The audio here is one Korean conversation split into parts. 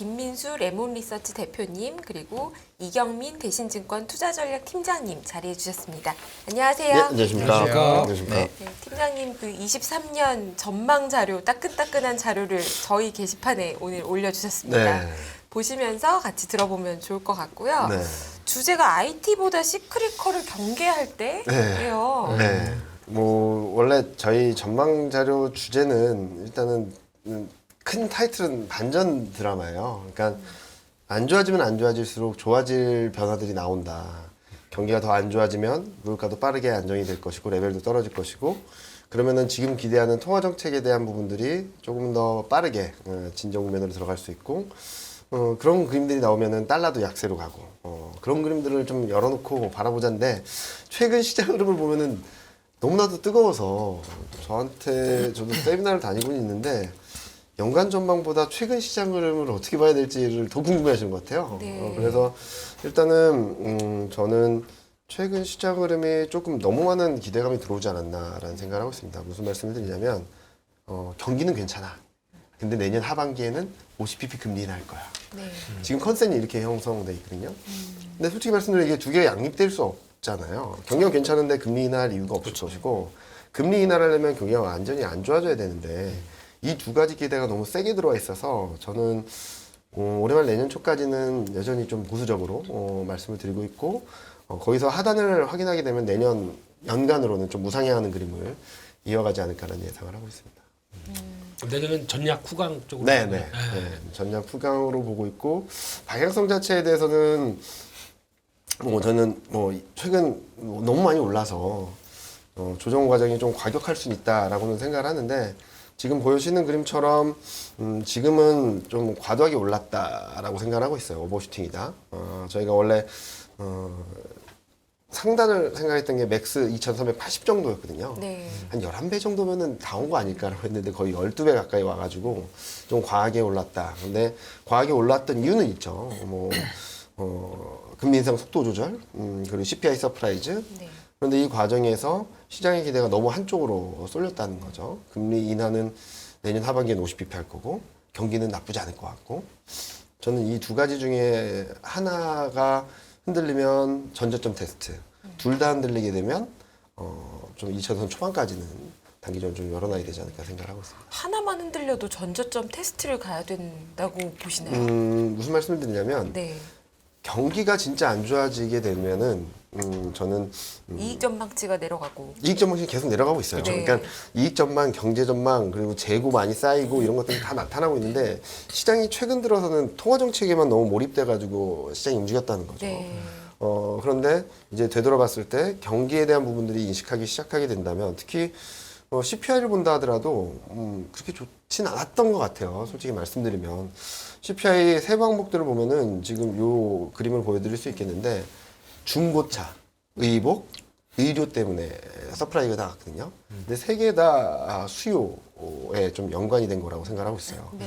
김민수 레몬리서치 대표님 그리고 이경민 대신증권 투자전략 팀장님 자리해 주셨습니다. 안녕하세요. 네, 안녕하십니까. 안녕하십니까. 네, 팀장님 그 23년 전망 자료 따끈따끈한 자료를 저희 게시판에 오늘 올려주셨습니다. 네. 보시면서 같이 들어보면 좋을 것 같고요. 네. 주제가 IT보다 시크릿컬을 경계할 때예요. 네. 뭐 원래 저희 전망 자료 주제는 일단은 큰 타이틀은 반전 드라마예요. 그러니까 안 좋아지면 안 좋아질수록 좋아질 변화들이 나온다. 경기가 더 안 좋아지면 물가도 빠르게 안정이 될 것이고 레벨도 떨어질 것이고 그러면은 지금 기대하는 통화 정책에 대한 부분들이 조금 더 빠르게 진정 국면으로 들어갈 수 있고 그런 그림들이 나오면은 달러도 약세로 가고 그런 그림들을 좀 열어놓고 바라보자인데 최근 시장 흐름을 보면은 너무나도 뜨거워서 저도 세미나를 다니고 있는데 연간 전망보다 최근 시장 흐름을 어떻게 봐야 될지를 더 궁금해하시는 것 같아요. 네. 그래서 일단은 저는 최근 시장 흐름이 조금 너무 많은 기대감이 들어오지 않았나라는 생각을 하고 있습니다. 무슨 말씀을 드리냐면 경기는 괜찮아. 근데 내년 하반기에는 50bp 금리 인하할 거야. 네. 지금 컨센이 이렇게 형성돼 있거든요. 근데 솔직히 말씀드리면 이게 두 개가 양립될 수 없잖아요. 경기가 괜찮은데 금리 인하할 이유가 없을 것이고 금리 인하를 하려면 경기가 완전히 안 좋아져야 되는데 이 두 가지 기대가 너무 세게 들어와 있어서 저는 올해 말 내년 초까지는 여전히 좀 보수적으로 말씀을 드리고 있고 거기서 하단을 확인하게 되면 내년 연간으로는 좀 무상향하는 그림을 이어가지 않을까라는 예상을 하고 있습니다. 내년은 전략 후강 쪽으로. 네네. 전략 후강으로 보고 있고 방향성 자체에 대해서는 저는 최근 너무 많이 올라서 조정 과정이 좀 과격할 수 있다라고는 생각을 하는데 지금 보여주시는 그림처럼 지금은 좀 과도하게 올랐다라고 생각을 하고 있어요. 오버슈팅이다. 저희가 원래 상단을 생각했던 게 맥스 2380 정도였거든요. 네. 한 11배 정도면은 다 온 거 아닐까라고 했는데 거의 12배 가까이 와가지고 좀 과하게 올랐다. 근데 과하게 올랐던 이유는 있죠. 금리 인상 속도 조절, 그리고 CPI 서프라이즈. 네. 그런데 이 과정에서 시장의 기대가 너무 한쪽으로 쏠렸다는 거죠. 금리 인하는 내년 하반기에는 50bp 할 거고 경기는 나쁘지 않을 것 같고 저는 이 두 가지 중에 하나가 흔들리면 전저점 테스트, 둘 다 흔들리게 되면 좀 2차선 초반까지는 단기적으로 좀 열어놔야 되지 않을까 생각을 하고 있습니다. 하나만 흔들려도 전저점 테스트를 가야 된다고 보시나요? 무슨 말씀을 드리냐면 네. 경기가 진짜 안 좋아지게 되면은 저는 이익 전망치가 내려가고. 이익 전망이 계속 내려가고 있어요. 네. 그러니까 이익 전망, 경제 전망, 그리고 재고 많이 쌓이고 이런 것들이 다 나타나고 있는데 시장이 최근 들어서는 통화 정책에만 너무 몰입돼 가지고 시장이 움직였다는 거죠. 네. 그런데 이제 되돌아봤을 때 경기에 대한 부분들이 인식하기 시작하게 된다면 특히 CPI를 본다 하더라도 그렇게 좋진 않았던 것 같아요. 솔직히 말씀드리면 CPI 세 항목들을 보면은 지금 요 그림을 보여드릴 수 있겠는데 중고차, 의복, 의료 때문에 서프라이가 나갔거든요. 근데 세 개 다 수요에 좀 연관이 된 거라고 생각하고 있어요. 네.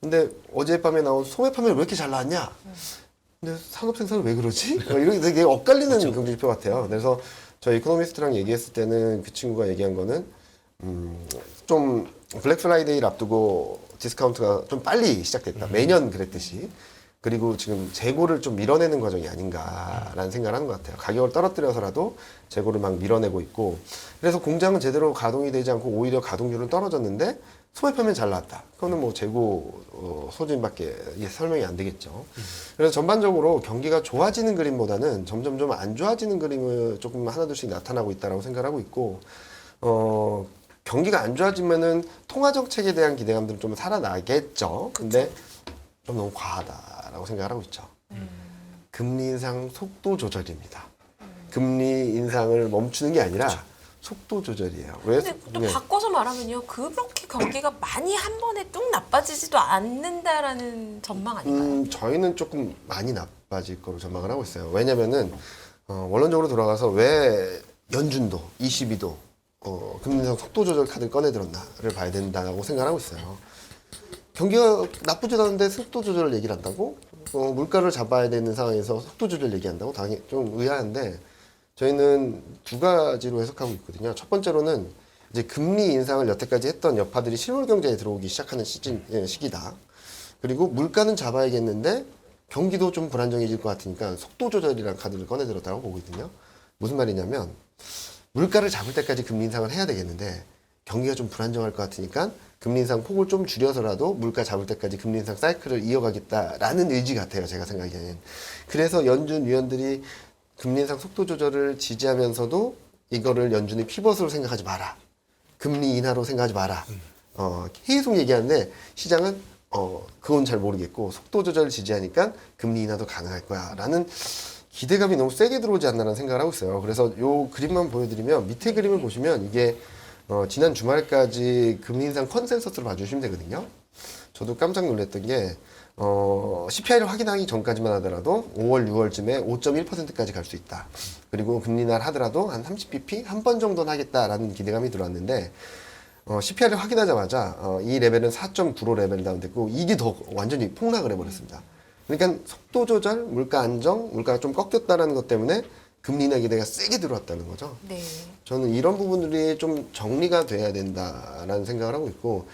근데 어젯밤에 나온 소매 판매 왜 이렇게 잘 나왔냐? 근데 산업 생산은 왜 그러지? 이렇게 되게 엇갈리는 경제 지표 같아요. 그래서 저 이코노미스트랑 얘기했을 때는 그 친구가 얘기한 거는 좀 블랙 프라이데이를 앞두고 디스카운트가 좀 빨리 시작됐다. 매년 그랬듯이. 그리고 지금 재고를 좀 밀어내는 과정이 아닌가라는 생각을 하는 것 같아요. 가격을 떨어뜨려서라도 재고를 막 밀어내고 있고 그래서 공장은 제대로 가동이 되지 않고 오히려 가동률은 떨어졌는데 소매 판매는 잘 나왔다. 그거는 뭐 재고 소진밖에 설명이 안 되겠죠. 그래서 전반적으로 경기가 좋아지는 그림보다는 점점 좀 안 좋아지는 그림을 조금 하나둘씩 나타나고 있다라고 생각하고 있고 경기가 안 좋아지면은 통화 정책에 대한 기대감들은 좀 살아나겠죠. 근데 좀 너무 과하다라고 생각을 하고 있죠. 금리 인상 속도 조절입니다. 금리 인상을 멈추는 게 아니라 속도 조절이에요. 왜? 근데 또 바꿔서 말하면요. 그렇게 경기가 많이 한 번에 뚝 나빠지지도 않는다라는 전망 아닌가요? 저희는 조금 많이 나빠질 거로 전망을 하고 있어요. 왜냐면은 원론적으로 돌아가서 왜 연준도 22도 금리 인상 속도 조절 카드를 꺼내 들었나를 봐야 된다고 생각하고 있어요. 경기가 나쁘지도 않은데 속도 조절을 얘기를 한다고? 물가를 잡아야 되는 상황에서 속도 조절 얘기한다고? 당연히 좀 의아한데 저희는 두 가지로 해석하고 있거든요. 첫 번째로는 이제 금리 인상을 여태까지 했던 여파들이 실물 경제에 들어오기 시작하는 시기다. 그리고 물가는 잡아야겠는데 경기도 좀 불안정해질 것 같으니까 속도 조절이라는 카드를 꺼내들었다고 보거든요. 무슨 말이냐면 물가를 잡을 때까지 금리 인상을 해야 되겠는데 경기가 좀 불안정할 것 같으니까 금리 인상 폭을 좀 줄여서라도 물가 잡을 때까지 금리 인상 사이클을 이어가겠다라는 의지 같아요. 제가 생각하기에는. 그래서 연준 위원들이 금리 인상 속도 조절을 지지하면서도 이거를 연준의 피벗으로 생각하지 마라. 금리 인하로 생각하지 마라. 계속 얘기하는데 시장은 그건 잘 모르겠고 속도 조절을 지지하니까 금리 인하도 가능할 거야 라는 기대감이 너무 세게 들어오지 않나라는 생각을 하고 있어요. 그래서 요 그림만 보여드리면 밑에 그림을 보시면 이게 지난 주말까지 금리 인상 컨센서스를 봐주시면 되거든요. 저도 깜짝 놀랐던 게 CPI를 확인하기 전까지만 하더라도 5월, 6월쯤에 5.1%까지 갈 수 있다. 그리고 금리 인하를 하더라도 한 30bp 한 번 정도는 하겠다라는 기대감이 들어왔는데 CPI를 확인하자마자 이 레벨은 4.95 레벨 다운됐고 이게 더 완전히 폭락을 해버렸습니다. 그러니까 속도 조절, 물가 안정, 물가가 좀 꺾였다라는 것 때문에 금리 인하 기대가 세게 들어왔다는 거죠. 네. 저는 이런 부분들이 좀 정리가 돼야 된다라는 생각을 하고 있고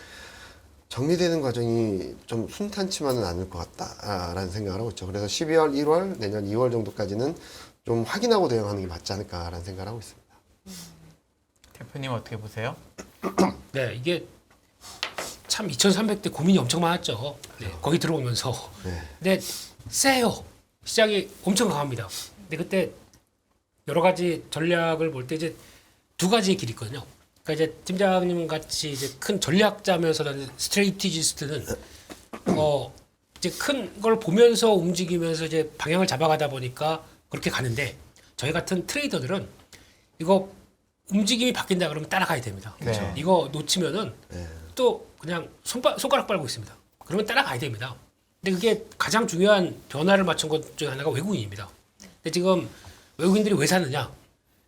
정리되는 과정이 좀 순탄치만은 않을 것 같다라는 생각을 하고 있죠. 그래서 12월, 1월, 내년 2월 정도까지는 좀 확인하고 대응하는 게 맞지 않을까라는 생각을 하고 있습니다. 대표님 어떻게 보세요? 네, 이게 참 2,300대 고민이 엄청 많았죠. 네, 거기 들어오면서. 네. 근데 세요. 시장이 엄청 강합니다. 근데 그때 여러 가지 전략을 볼 때 이제 두 가지의 길이 있거든요. 그러니까 이제 팀장님 같이 이제 큰 전략자면서는 스트레이티지스트는 이제 큰 걸 보면서 움직이면서 이제 방향을 잡아가다 보니까 그렇게 가는데 저희 같은 트레이더들은 이거 움직임이 바뀐다 그러면 따라가야 됩니다. 그렇죠. 이거 놓치면은 네. 또 그냥 손가락 빨고 있습니다. 그러면 따라가야 됩니다. 근데 그게 가장 중요한 변화를 맞춘 것 중에 하나가 외국인입니다. 근데 지금 외국인들이 왜 사느냐?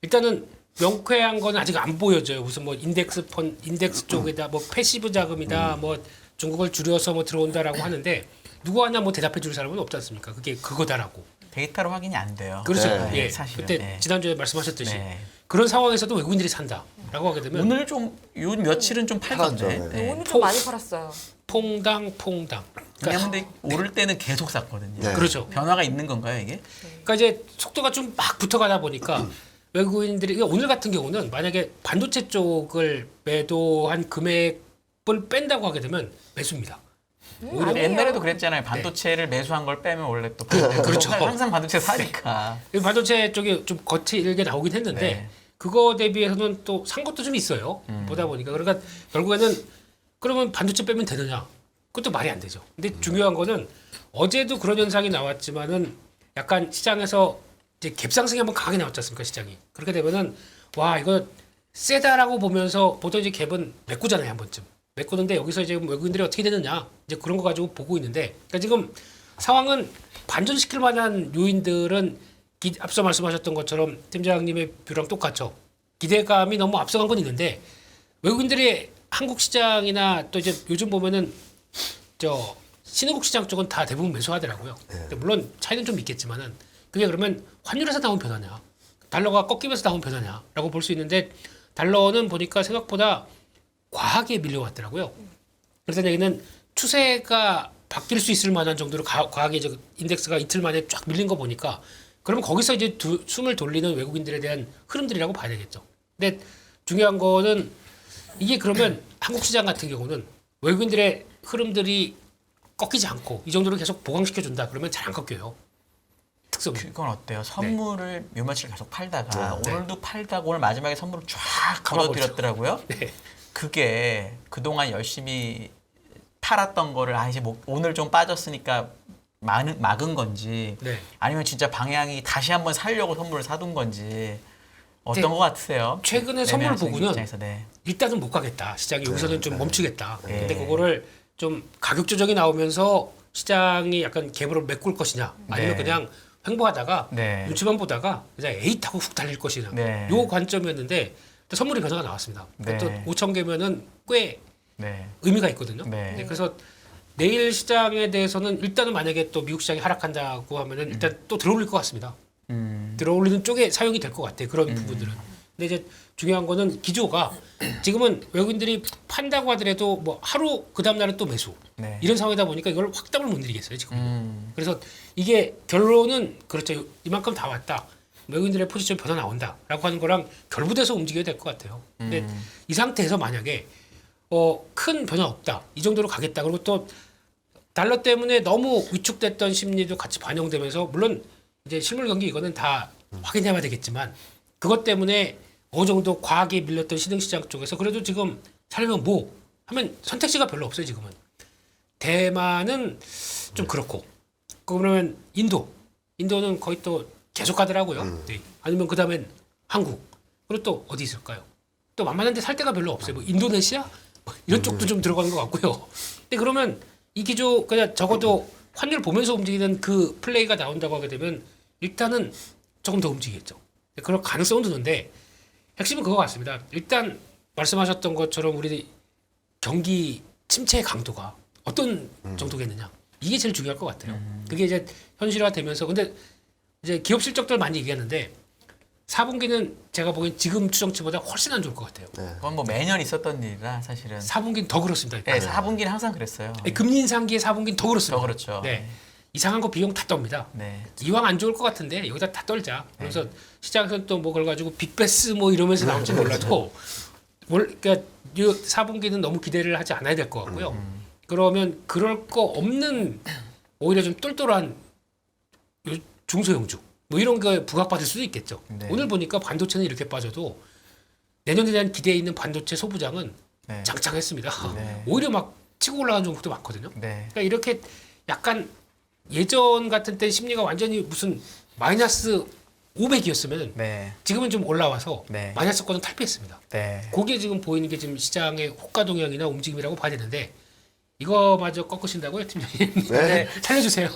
일단은 명쾌한 건 아직 안 보여져요. 무슨 뭐 인덱스 쪽에다 뭐 패시브 자금이다, 뭐 중국을 줄여서 뭐 들어온다라고 하는데 누구 하나 뭐 대답해 줄 사람은 없지 않습니까? 그게 그거다라고. 데이터로 확인이 안 돼요. 그렇죠. 네. 예. 사실은. 그때 네. 지난주에 말씀하셨듯이 네. 그런 상황에서도 외국인들이 산다라고 하게 되면 오늘 좀 요 며칠은 좀 팔던데. 팔았죠. 네. 네. 오늘 좀 많이 팔았어요. 퐁당. 왜냐면 근데 오를 때는 계속 샀거든요. 네. 그렇죠. 변화가 있는 건가요 이게? 그러니까 이제 속도가 좀 막 붙어가다 보니까 외국인들이 그러니까 오늘 같은 경우는 만약에 반도체 쪽을 매도한 금액을 뺀다고 하게 되면 매수입니다. 아니, 옛날에도 그랬잖아요. 반도체를 매수한 걸 빼면 원래 또 그렇죠. 항상 반도체 사니까. 반도체 쪽이 좀 거칠게 나오긴 했는데 네. 그거 대비해서는 또 산 것도 좀 있어요. 보다 보니까 그러니까 결국에는 그러면 반도체 빼면 되느냐? 그것도 말이 안 되죠. 근데 중요한 거는 어제도 그런 현상이 나왔지만은 약간 시장에서 이제 갭상승이 한번 강하게 나왔지 않습니까 시장이. 그렇게 되면은 와 이거 세다라고 보면서 보통 이제 갭은 메꾸잖아요 한 번쯤. 메꾸는데 여기서 이제 외국인들이 어떻게 되느냐 이제 그런 거 가지고 보고 있는데 그러니까 지금 상황은 반전시킬 만한 요인들은 앞서 말씀하셨던 것처럼 팀장님의 뷰랑 똑같죠. 기대감이 너무 앞서간 건 있는데 외국인들이 한국 시장이나 또 이제 요즘 보면은 저 신흥국 시장 쪽은 다 대부분 매수하더라고요. 근데 물론 차이는 좀 있겠지만은 그게 그러면 환율에서 나온 변화냐, 달러가 꺾이면서 나온 변화냐라고 볼 수 있는데 달러는 보니까 생각보다 과하게 밀려왔더라고요. 그래서 얘기는 추세가 바뀔 수 있을 만한 정도로 과하게 이제 인덱스가 이틀 만에 쫙 밀린 거 보니까 그러면 거기서 이제 숨을 돌리는 외국인들에 대한 흐름들이라고 봐야 되겠죠. 근데 중요한 거는 이게 그러면 한국 시장 같은 경우는 외국인들의 흐름들이 꺾이지 않고 이 정도로 계속 보강시켜 준다. 그러면 잘 안 꺾여요. 특성. 그건 어때요? 선물을 요 며칠 계속 팔다가 네. 오늘도 팔다가 오늘 마지막에 선물을 쫙 감아버리죠. 걸어드렸더라고요. 네. 그게 그동안 열심히 팔았던 거를 이제 뭐 오늘 좀 빠졌으니까 막은 건지 네. 아니면 진짜 방향이 다시 한번 살려고 선물을 사둔 건지 어떤 네. 거 같으세요? 최근에 선물 매매하시는 보고는 입장에서, 네. 일단은 못 가겠다. 시장이 여기서는 좀 멈추겠다. 네. 근데 그거를 좀 가격 조정이 나오면서 시장이 약간 갭으로 메꿀 것이냐 아니면 네. 그냥 횡보하다가 네. 눈치만 보다가 그냥 에이 타고 훅 달릴 것이냐 네. 요 관점이었는데 또 선물이 변화가 나왔습니다. 네. 또 5천 개면은 꽤 네. 의미가 있거든요. 네. 네, 그래서 내일 시장에 대해서는 일단은 만약에 또 미국 시장이 하락한다고 하면은 일단 또 들어올릴 것 같습니다. 들어올리는 쪽에 사용이 될 것 같아요. 그런 부분들은. 근데 이제 중요한 거는 기조가 지금은 외국인들이 판다고 하더라도 뭐 하루 그 다음 날은 또 매수 네. 이런 상황이다 보니까 이걸 확답을 못 내리겠어요 지금. 그래서 이게 결론은 그렇죠. 이만큼 다 왔다. 외국인들의 포지션 변화 나온다라고 하는 거랑 결부돼서 움직여야 될 것 같아요. 근데 이 상태에서 만약에 큰 변화 없다. 이 정도로 가겠다. 그리고 또 달러 때문에 너무 위축됐던 심리도 같이 반영되면서 물론 이제 실물 경기 이거는 다 확인해봐야 되겠지만 그것 때문에 어느 정도 과하게 밀렸던 신흥시장 쪽에서 그래도 지금 살려면 뭐 하면 선택지가 별로 없어요 지금은. 대만은 좀 그렇고 그러면 인도는 거의 또 계속 가더라고요. 네. 아니면 그 다음엔 한국 그리고 또 어디 있을까요? 또 만만한데 살 데가 별로 없어요. 뭐 인도네시아 이런 쪽도 좀 들어가는 것 같고요. 근데 그러면 이 기조 그냥 적어도 환율 보면서 움직이는 그 플레이가 나온다고 하게 되면 일단은 조금 더 움직이겠죠. 그런 가능성은 드는데 핵심은 그거 같습니다. 일단 말씀하셨던 것처럼 우리 경기 침체의 강도가 어떤 정도겠느냐 이게 제일 중요할 것 같아요. 그게 이제 현실화되면서 근데 이제 기업 실적들 많이 얘기하는데 4분기는 제가 보기엔 지금 추정치보다 훨씬 안 좋을 것 같아요. 그건 뭐 매년 있었던 일이라 사실은. 4분기는 더 그렇습니다. 네, 4분기는 항상 그랬어요. 금리 인상기에 4분기는 더 그렇습니다. 더 그렇죠. 네. 이상한 거 비용 다 떱니다. 네. 이왕 안 좋을 것 같은데 여기다 다 떨자. 그래서 시장에서는 또 뭐 그걸 가지고 빅베스 뭐 이러면서 나올지 몰라도 그러니까 4분기는 너무 기대를 하지 않아야 될 것 같고요. 그러면 그럴 거 없는 오히려 좀 똘똘한 중소형주 뭐 이런 거 부각받을 수도 있겠죠. 네. 오늘 보니까 반도체는 이렇게 빠져도 내년에 대한 기대에 있는 반도체 소부장은 네. 장창했습니다. 네. 오히려 막 치고 올라간 종목도 많거든요. 네. 그러니까 이렇게 약간 예전 같은 때 심리가 완전히 무슨 마이너스 500이었으면 네. 지금은 좀 올라와서 네. 마이너스권은 탈피했습니다. 네. 그게 지금 보이는 게 지금 시장의 호가 동향이나 움직임이라고 봐야 되는데 이거마저 꺾으신다고요, 팀장님? 네. 살려주세요.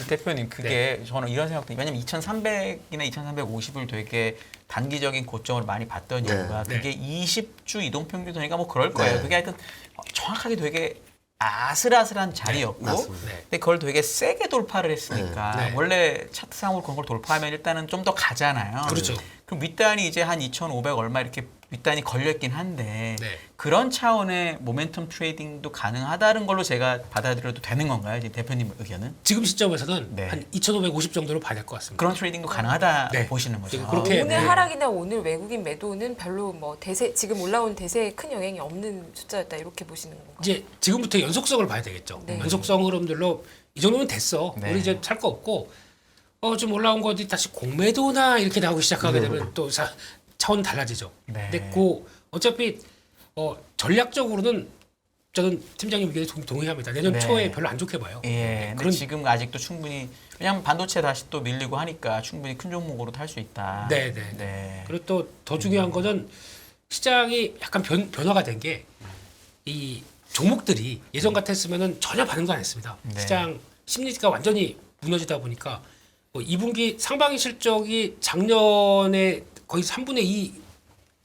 대표님 그게 저는 이런 생각도 왜냐면 2,300이나 2,350을 되게 단기적인 고점으로 많이 봤던 네. 이유가 그게 20주 이동평균선이니까 뭐 그럴 거예요. 네. 그게 하여튼 정확하게 되게 아슬아슬한 자리였고 맞습니다. 네. 근데 그걸 되게 세게 돌파를 했으니까 네. 원래 차트상으로 그런 걸 돌파하면 일단은 좀 더 가잖아요. 그렇죠. 그럼 윗단이 이제 한 2,500 얼마 이렇게 윗단이 걸려있긴 한데 네. 그런 차원의 모멘텀 트레이딩도 가능하다는 걸로 제가 받아들여도 되는 건가요? 지금 대표님 의견은? 지금 시점에서는 네. 한 2,550 정도로 봐야 될 것 같습니다. 그런 트레이딩도 가능하다 네. 보시는 거죠. 지금 그렇게 오늘 네. 하락이나 오늘 외국인 매도는 별로 뭐 대세 지금 올라온 대세에 큰 영향이 없는 숫자였다 이렇게 보시는 건가요? 이제 지금부터 연속성을 봐야 되겠죠. 네. 연속성 흐름들로 이 정도면 됐어. 네. 우리 이제 살 거 없고 좀 올라온 거 어디 다시 공매도나 이렇게 나오기 시작하게 되면 또 차원 달라지죠. 네. 근데 어차피 전략적으로는 저는 팀장님 의견에 동의합니다. 내년 네. 초에 별로 안 좋게 봐요. 예, 근데 그런- 지금 아직도 충분히 왜냐하면 반도체 다시 또 밀리고 하니까 충분히 큰 종목으로 탈 수 있다. 네, 네. 네. 그리고 또 더 중요한 거는 시장이 약간 변화가 된 게 이 종목들이 예전 같았으면은 전혀 반응도 안 했습니다. 네. 시장 심리가 완전히 무너지다 보니까 뭐 2분기 상반기 실적이 작년에 거의 3분의 2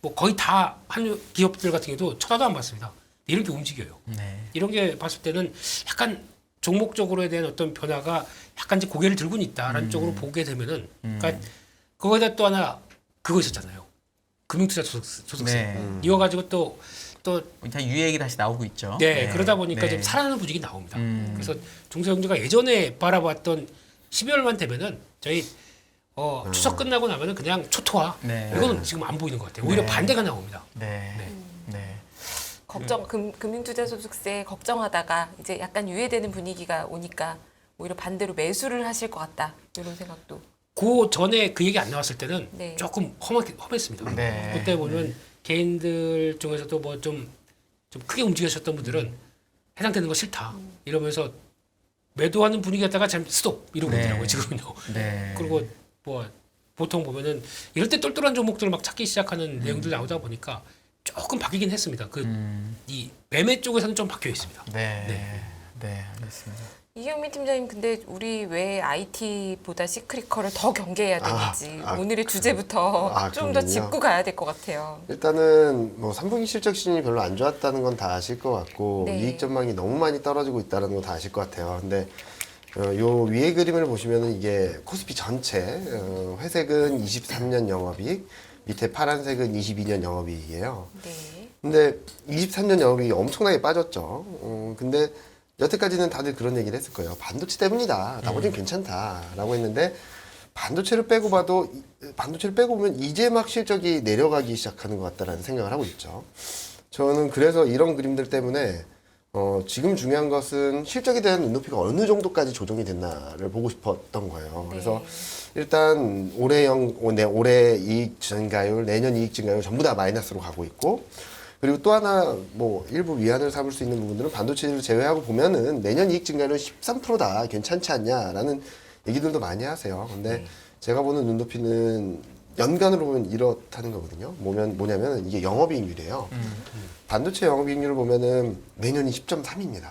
뭐 거의 다 한 기업들 같은 경우도 쳐다도 안 봤습니다. 이런 게 움직여요. 네. 이런 게 봤을 때는 약간 종목적으로에 대한 어떤 변화가 약간 이제 고개를 들고는 있다라는 쪽으로 보게 되면은 그러니까 그거에다 또 하나 그거 있었잖아요. 금융투자 소득세 네. 이거 가지고 또 다 유예액이 다시 나오고 있죠. 네, 그러다 보니까 네. 좀 살아나는 분위기 나옵니다. 음. 그래서 중소형주가 예전에 바라봤던 12월만 되면은 저희 추석 끝나고 나면은 그냥 초토화 네. 이거는 지금 안 보이는 것 같아요. 오히려 네. 반대가 나옵니다. 네. 네. 네. 걱정 금융투자소득세 걱정하다가 이제 약간 유예되는 분위기가 오니까 오히려 반대로 매수를 하실 것 같다 이런 생각도. 그 전에 그 얘기 안 나왔을 때는 네. 조금 험했습니다. 네. 그때 보면 개인들 중에서도 뭐 좀 크게 움직이셨던 분들은 해당되는 거 싫다 이러면서 매도하는 분위기였다가 잠 스톱 이러고 네. 있더라고요 지금은요. 네. 그리고 뭐 보통 보면은 이럴 때 똘똘한 종목들을 막 찾기 시작하는 내용들 나오다 보니까 조금 바뀌긴 했습니다. 이 매매 쪽에서는 좀 바뀌어 있습니다. 네. 네. 네. 알겠습니다. 이경민 팀장님 근데 우리 왜 IT보다 시크릿컬을 더 경계해야 되는지 오늘의 주제부터 좀 더 그럼요. 짚고 가야 될 것 같아요. 일단은 뭐 3분기 실적 시즌이 별로 안 좋았다는 건 다 아실 것 같고 네. 이익 전망이 너무 많이 떨어지고 있다는 거 다 아실 것 같아요. 근데 요 위에 그림을 보시면은 이게 코스피 전체 회색은 23년 영업이익, 밑에 파란색은 22년 영업이익이에요. 네. 근데 23년 영업이익이 엄청나게 빠졌죠. 근데 여태까지는 다들 그런 얘기를 했을 거예요. 반도체 때문이다. 나머지는 괜찮다라고 했는데 반도체를 빼고 보면 이제 막 실적이 내려가기 시작하는 것 같다라는 생각을 하고 있죠. 저는 그래서 이런 그림들 때문에 지금 중요한 것은 실적에 대한 눈높이가 어느 정도까지 조정이 됐나를 보고 싶었던 거예요. 그래서 일단 올해 이익 증가율, 내년 이익 증가율 전부 다 마이너스로 가고 있고, 그리고 또 하나 뭐 일부 위안을 삼을 수 있는 부분들은 반도체를 제외하고 보면은 내년 이익 증가율은 13%다 괜찮지 않냐라는 얘기들도 많이 하세요. 근데 제가 보는 눈높이는 연간으로 보면 이렇다는 거거든요. 뭐냐면 이게 영업이익률이에요. 반도체 영업이익률을 보면은 내년이 10.3입니다.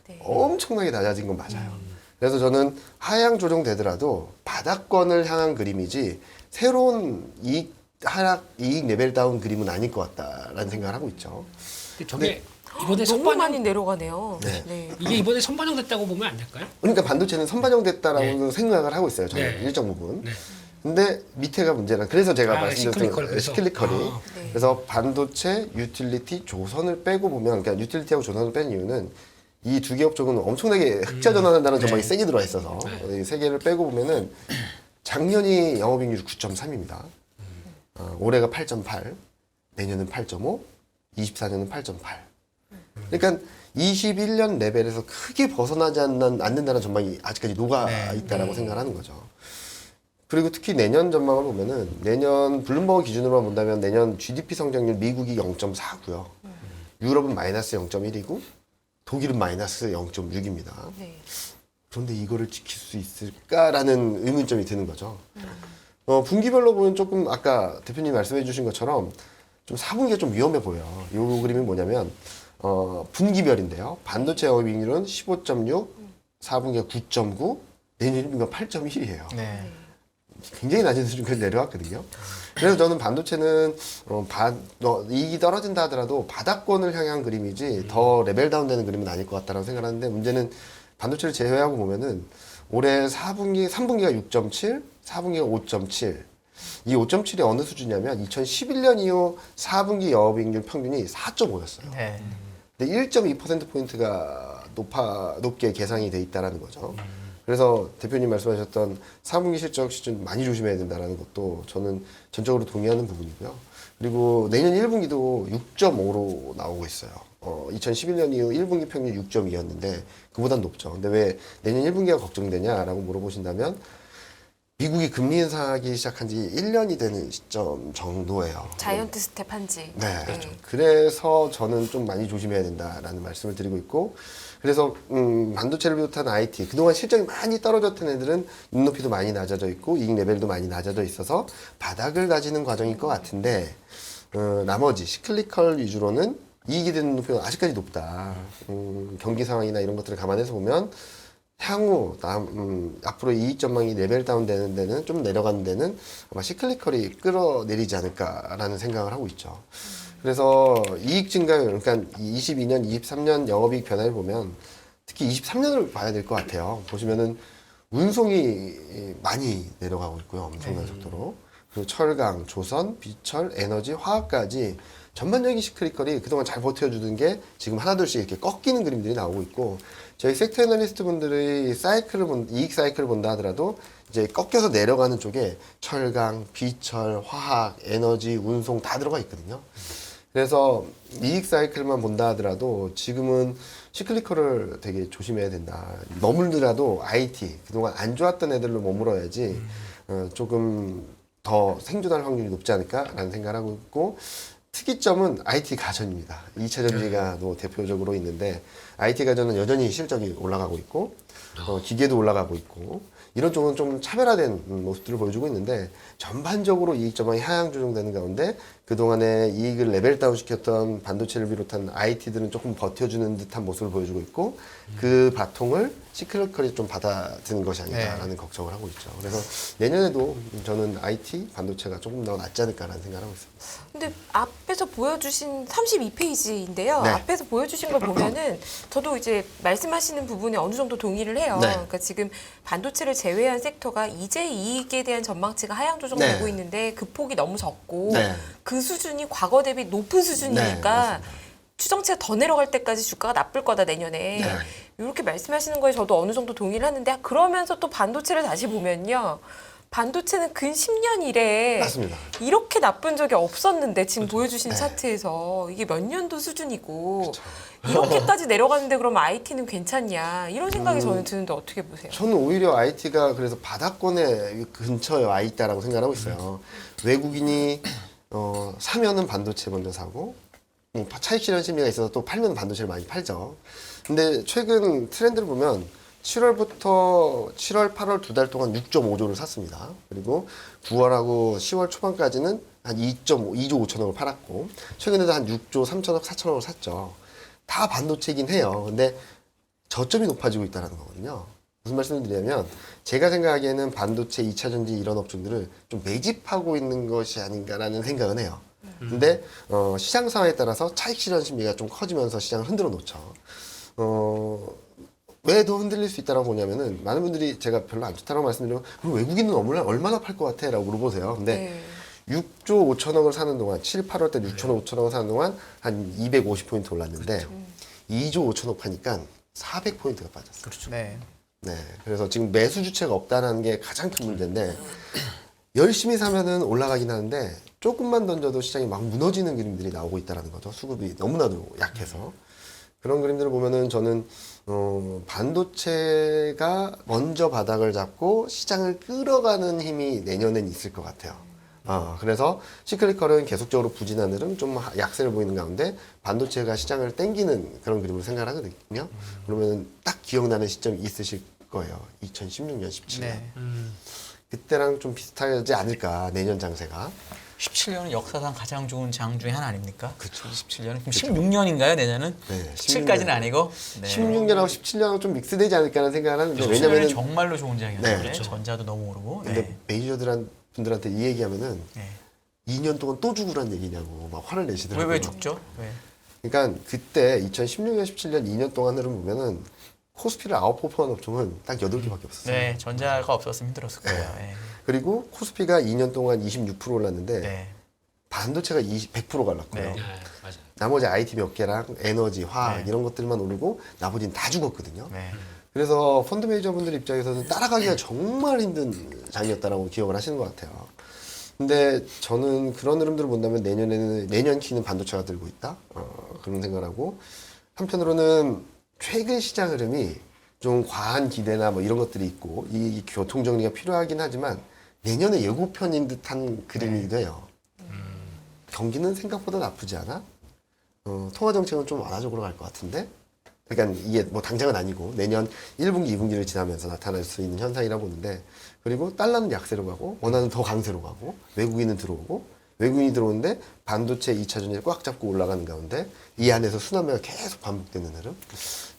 네. 엄청나게 낮아진 건 맞아요. 그래서 저는 하향 조정되더라도 바닥권을 향한 그림이지 새로운 이익 레벨 다운 그림은 아닐 것 같다라는 생각을 하고 있죠. 근데 저게 이번에 너무 선반영 많이 내려가네요. 네. 네. 이게 이번에 선반영됐다고 보면 안 될까요? 그러니까 반도체는 선반영됐다라고 네. 생각을 하고 있어요. 저는 네. 일정 부분. 네. 근데 밑에가 문제라. 그래서 제가 시클리컬, 말씀드렸던 그래서. 시클리컬이. 네. 그래서 반도체, 유틸리티, 조선을 빼고 보면, 그러니까 유틸리티하고 조선을 뺀 이유는 이 두 개 업종은 엄청나게 흑자 전환한다는 전망이 세게 들어와 있어서 이 세 개를 빼고 보면은 작년이 영업이익률이 9.3입니다. 올해가 8.8, 내년은 8.5, 24년은 8.8. 그러니까 21년 레벨에서 크게 벗어나지 않는다는 전망이 아직까지 녹아 있다라고 생각을 하는 거죠. 그리고 특히 내년 전망을 보면은 내년 블룸버그 기준으로만 본다면 내년 GDP 성장률 미국이 0.4고요. 유럽은 마이너스 0.1이고 독일은 마이너스 0.6입니다. 네. 그런데 이거를 지킬 수 있을까라는 의문점이 드는 거죠. 분기별로 보면 조금 아까 대표님 말씀해 주신 것처럼 좀 4분기가 좀 위험해 보여요. 이 그림이 뭐냐면 분기별인데요. 반도체 영업이익률은 15.6, 4분기가 9.9, 내년 1분기가 8.1이에요. 네. 굉장히 낮은 수준까지 내려왔거든요. 그래서 저는 반도체는 이익이 떨어진다 하더라도 바닥권을 향한 그림이지 더 레벨 다운되는 그림은 아닐 것 같다라고 생각하는데 문제는 반도체를 제외하고 보면은 올해 3분기가 6.7, 4분기가 5.7. 이 5.7이 어느 수준이냐면 2011년 이후 4분기 영업이익률 평균이 4.5였어요. 네. 근데 1.2%포인트가 높게 계상이 돼 있다라는 거죠. 그래서 대표님 말씀하셨던 4분기 실적 시즌 많이 조심해야 된다는 것도 저는 전적으로 동의하는 부분이고요. 그리고 내년 1분기도 6.5로 나오고 있어요. 2011년 이후 1분기 평균 6.2였는데 그보단 높죠. 근데 왜 내년 1분기가 걱정되냐라고 물어보신다면 미국이 금리 인상하기 시작한 지 1년이 되는 시점 정도예요. 자이언트 스텝 한지. 네. 그래서 저는 좀 많이 조심해야 된다라는 말씀을 드리고 있고, 그래서 반도체를 비롯한 IT 그동안 실적이 많이 떨어졌던 애들은 눈높이도 많이 낮아져 있고 이익 레벨도 많이 낮아져 있어서 바닥을 다지는 과정일 것 같은데 나머지 시클리컬 위주로는 이익이 되는 눈높이가 아직까지 높다. 경기 상황이나 이런 것들을 감안해서 보면 향후 앞으로 이익 전망이 레벨 다운 되는 데는 좀 내려가는 데는 아마 시클리컬이 끌어내리지 않을까라는 생각을 하고 있죠. 그래서 이익 증가율, 그러니까 22년, 23년 영업이익 변화를 보면 특히 23년을 봐야 될 것 같아요. 보시면은 운송이 많이 내려가고 있고요. 엄청난 속도로. 그리고 철강, 조선, 비철, 에너지, 화학까지 전반적인 시크리컬이 그동안 잘 버텨주던 게 지금 하나둘씩 이렇게 꺾이는 그림들이 나오고 있고, 저희 섹터 애널리스트 분들이 이익 사이클을 본다 하더라도 이제 꺾여서 내려가는 쪽에 철강, 비철, 화학, 에너지, 운송 다 들어가 있거든요. 그래서 이익 사이클만 본다 하더라도 지금은 시클리컬을 되게 조심해야 된다. 머물더라도 IT, 그동안 안 좋았던 애들로 머물어야지 조금 더 생존할 확률이 높지 않을까라는 생각을 하고 있고, 특이점은 IT 가전입니다. 2차 전지가 또 대표적으로 있는데 IT 가전은 여전히 실적이 올라가고 있고 기계도 올라가고 있고 이런 쪽은 좀 차별화된 모습들을 보여주고 있는데 전반적으로 이익 전망이 하향 조정되는 가운데 그동안에 이익을 레벨 다운 시켰던 반도체를 비롯한 IT들은 조금 버텨주는 듯한 모습을 보여주고 있고 그 바통을 시클리컬이 좀 받아드는 것이 아닌가라는 걱정을 하고 있죠. 그래서 내년에도 저는 IT, 반도체가 조금 더 낫지 않을까라는 생각을 하고 있습니다. 근데 앞에 앞에서 보여주신 32페이지인데요. 네. 앞에서 보여주신 걸 보면은 저도 이제 말씀하시는 부분에 어느 정도 동의를 해요. 네. 그러니까 지금 반도체를 제외한 섹터가 이제 이익에 대한 전망치가 하향 조정되고 네. 있는데 그 폭이 너무 적고 네. 그 수준이 과거 대비 높은 수준이니까 네, 맞습니다. 추정치가 더 내려갈 때까지 주가가 나쁠 거다 내년에. 네. 이렇게 말씀하시는 거에 저도 어느 정도 동의를 하는데 그러면서 또 반도체를 다시 보면요. 반도체는 근 10년 이래 맞습니다. 이렇게 나쁜 적이 없었는데 지금 보여주신 네. 차트에서 이게 몇 년도 수준이고 이렇게까지 내려가는데 그러면 IT는 괜찮냐 이런 생각이 저는 드는데 어떻게 보세요? 저는 오히려 IT가 그래서 바닥권에 근처에 와 있다라고 생각하고 있어요. 외국인이 사면은 반도체 먼저 사고 뭐 차익 실현 심리가 있어서 또 팔면 반도체를 많이 팔죠. 근데 최근 트렌드를 보면 7월부터 7월, 8월 두 달 동안 6.5조를 샀습니다. 그리고 9월하고 10월 초반까지는 한 2조 5천억을 팔았고 최근에도 한 6조 3천억, 4천억을 샀죠. 다 반도체이긴 해요. 근데 저점이 높아지고 있다는 거거든요. 무슨 말씀을 드리냐면 제가 생각하기에는 반도체, 2차 전지 이런 업종들을 좀 매집하고 있는 것이 아닌가라는 생각은 해요. 근데 시장 상황에 따라서 차익 실현 심리가 좀 커지면서 시장을 흔들어 놓죠. 왜 더 흔들릴 수 있다고 보냐면은 많은 분들이 제가 별로 안 좋다고 말씀드리면 그럼 외국인은 얼마나 팔 것 같아? 라고 물어보세요. 근데 네. 6조 5천억을 사는 동안 7, 8월 때 6천 5천억을 사는 동안 한 250포인트 올랐는데 2조 5천억 파니까 400포인트가 빠졌어요. 그렇죠. 네. 네. 그래서 지금 매수 주체가 없다는 게 가장 큰 문제인데 열심히 사면은 올라가긴 하는데 조금만 던져도 시장이 막 무너지는 그림들이 나오고 있다는 거죠. 수급이 너무나도 약해서. 그런 그림들을 보면은 저는 반도체가 먼저 바닥을 잡고 시장을 끌어가는 힘이 내년엔 있을 것 같아요. 그래서 시클리컬은 계속적으로 부진한 흐름, 좀 약세를 보이는 가운데 반도체가 시장을 땡기는 그런 그림을 생각하거든요. 그러면 딱 기억나는 시점이 있으실 거예요. 2016년, 17년. 네. 그때랑 좀 비슷하지 않을까, 내년 장세가. 17년은 역사상 가장 좋은 장 중에 하나 아닙니까? 그쵸. 17년은 그럼 16년인가요 내년은? 네, 17까지는 아니고. 네. 16년하고 17년하고 좀 믹스되지 않을까라는 생각을 하는데, 17년은 왜냐면은, 정말로 좋은 장이었는데 네, 그렇죠. 전자도 너무 오르고. 근데 네. 메이저들한테 이 얘기하면은, 네. 2년 동안 또 죽으란 얘기냐고 막 화를 내시더라고요. 왜 죽죠? 왜? 그러니까 그때 2016년, 17년 2년 동안 흐름 보면은 코스피를 아웃퍼포한 업종은 딱 8개밖에 없었어요. 네, 전자가 없었으면 힘들었을 거예요. 네. 그리고 코스피가 2년 동안 26% 올랐는데 네. 반도체가 100% 갈랐고요. 네. 네, 맞아요. 나머지 IT 몇 개랑 에너지, 화학 네. 이런 것들만 오르고 나머지는 다 죽었거든요. 네. 그래서 펀드 매니저분들 입장에서는 따라가기가 정말 힘든 장이었다라고 기억을 하시는 것 같아요. 근데 저는 그런 흐름들을 본다면 내년 키는 반도체가 들고 있다. 그런 생각을 하고 한편으로는 최근 시장 흐름이 좀 과한 기대나 뭐 이런 것들이 있고 이 교통 정리가 필요하긴 하지만 내년에 예고편인 듯한 그림이기도 해요. 경기는 생각보다 나쁘지 않아. 통화 정책은 좀 완화적으로 갈 것 같은데. 그러니까 이게 뭐 당장은 아니고 내년 1분기, 2분기를 지나면서 나타날 수 있는 현상이라고 보는데 그리고 달러는 약세로 가고 원화는 더 강세로 가고 외국인은 들어오고 외국인이 들어오는데 반도체 2차 전지를 꽉 잡고 올라가는 가운데 이 안에서 순환매가 계속 반복되는 흐름.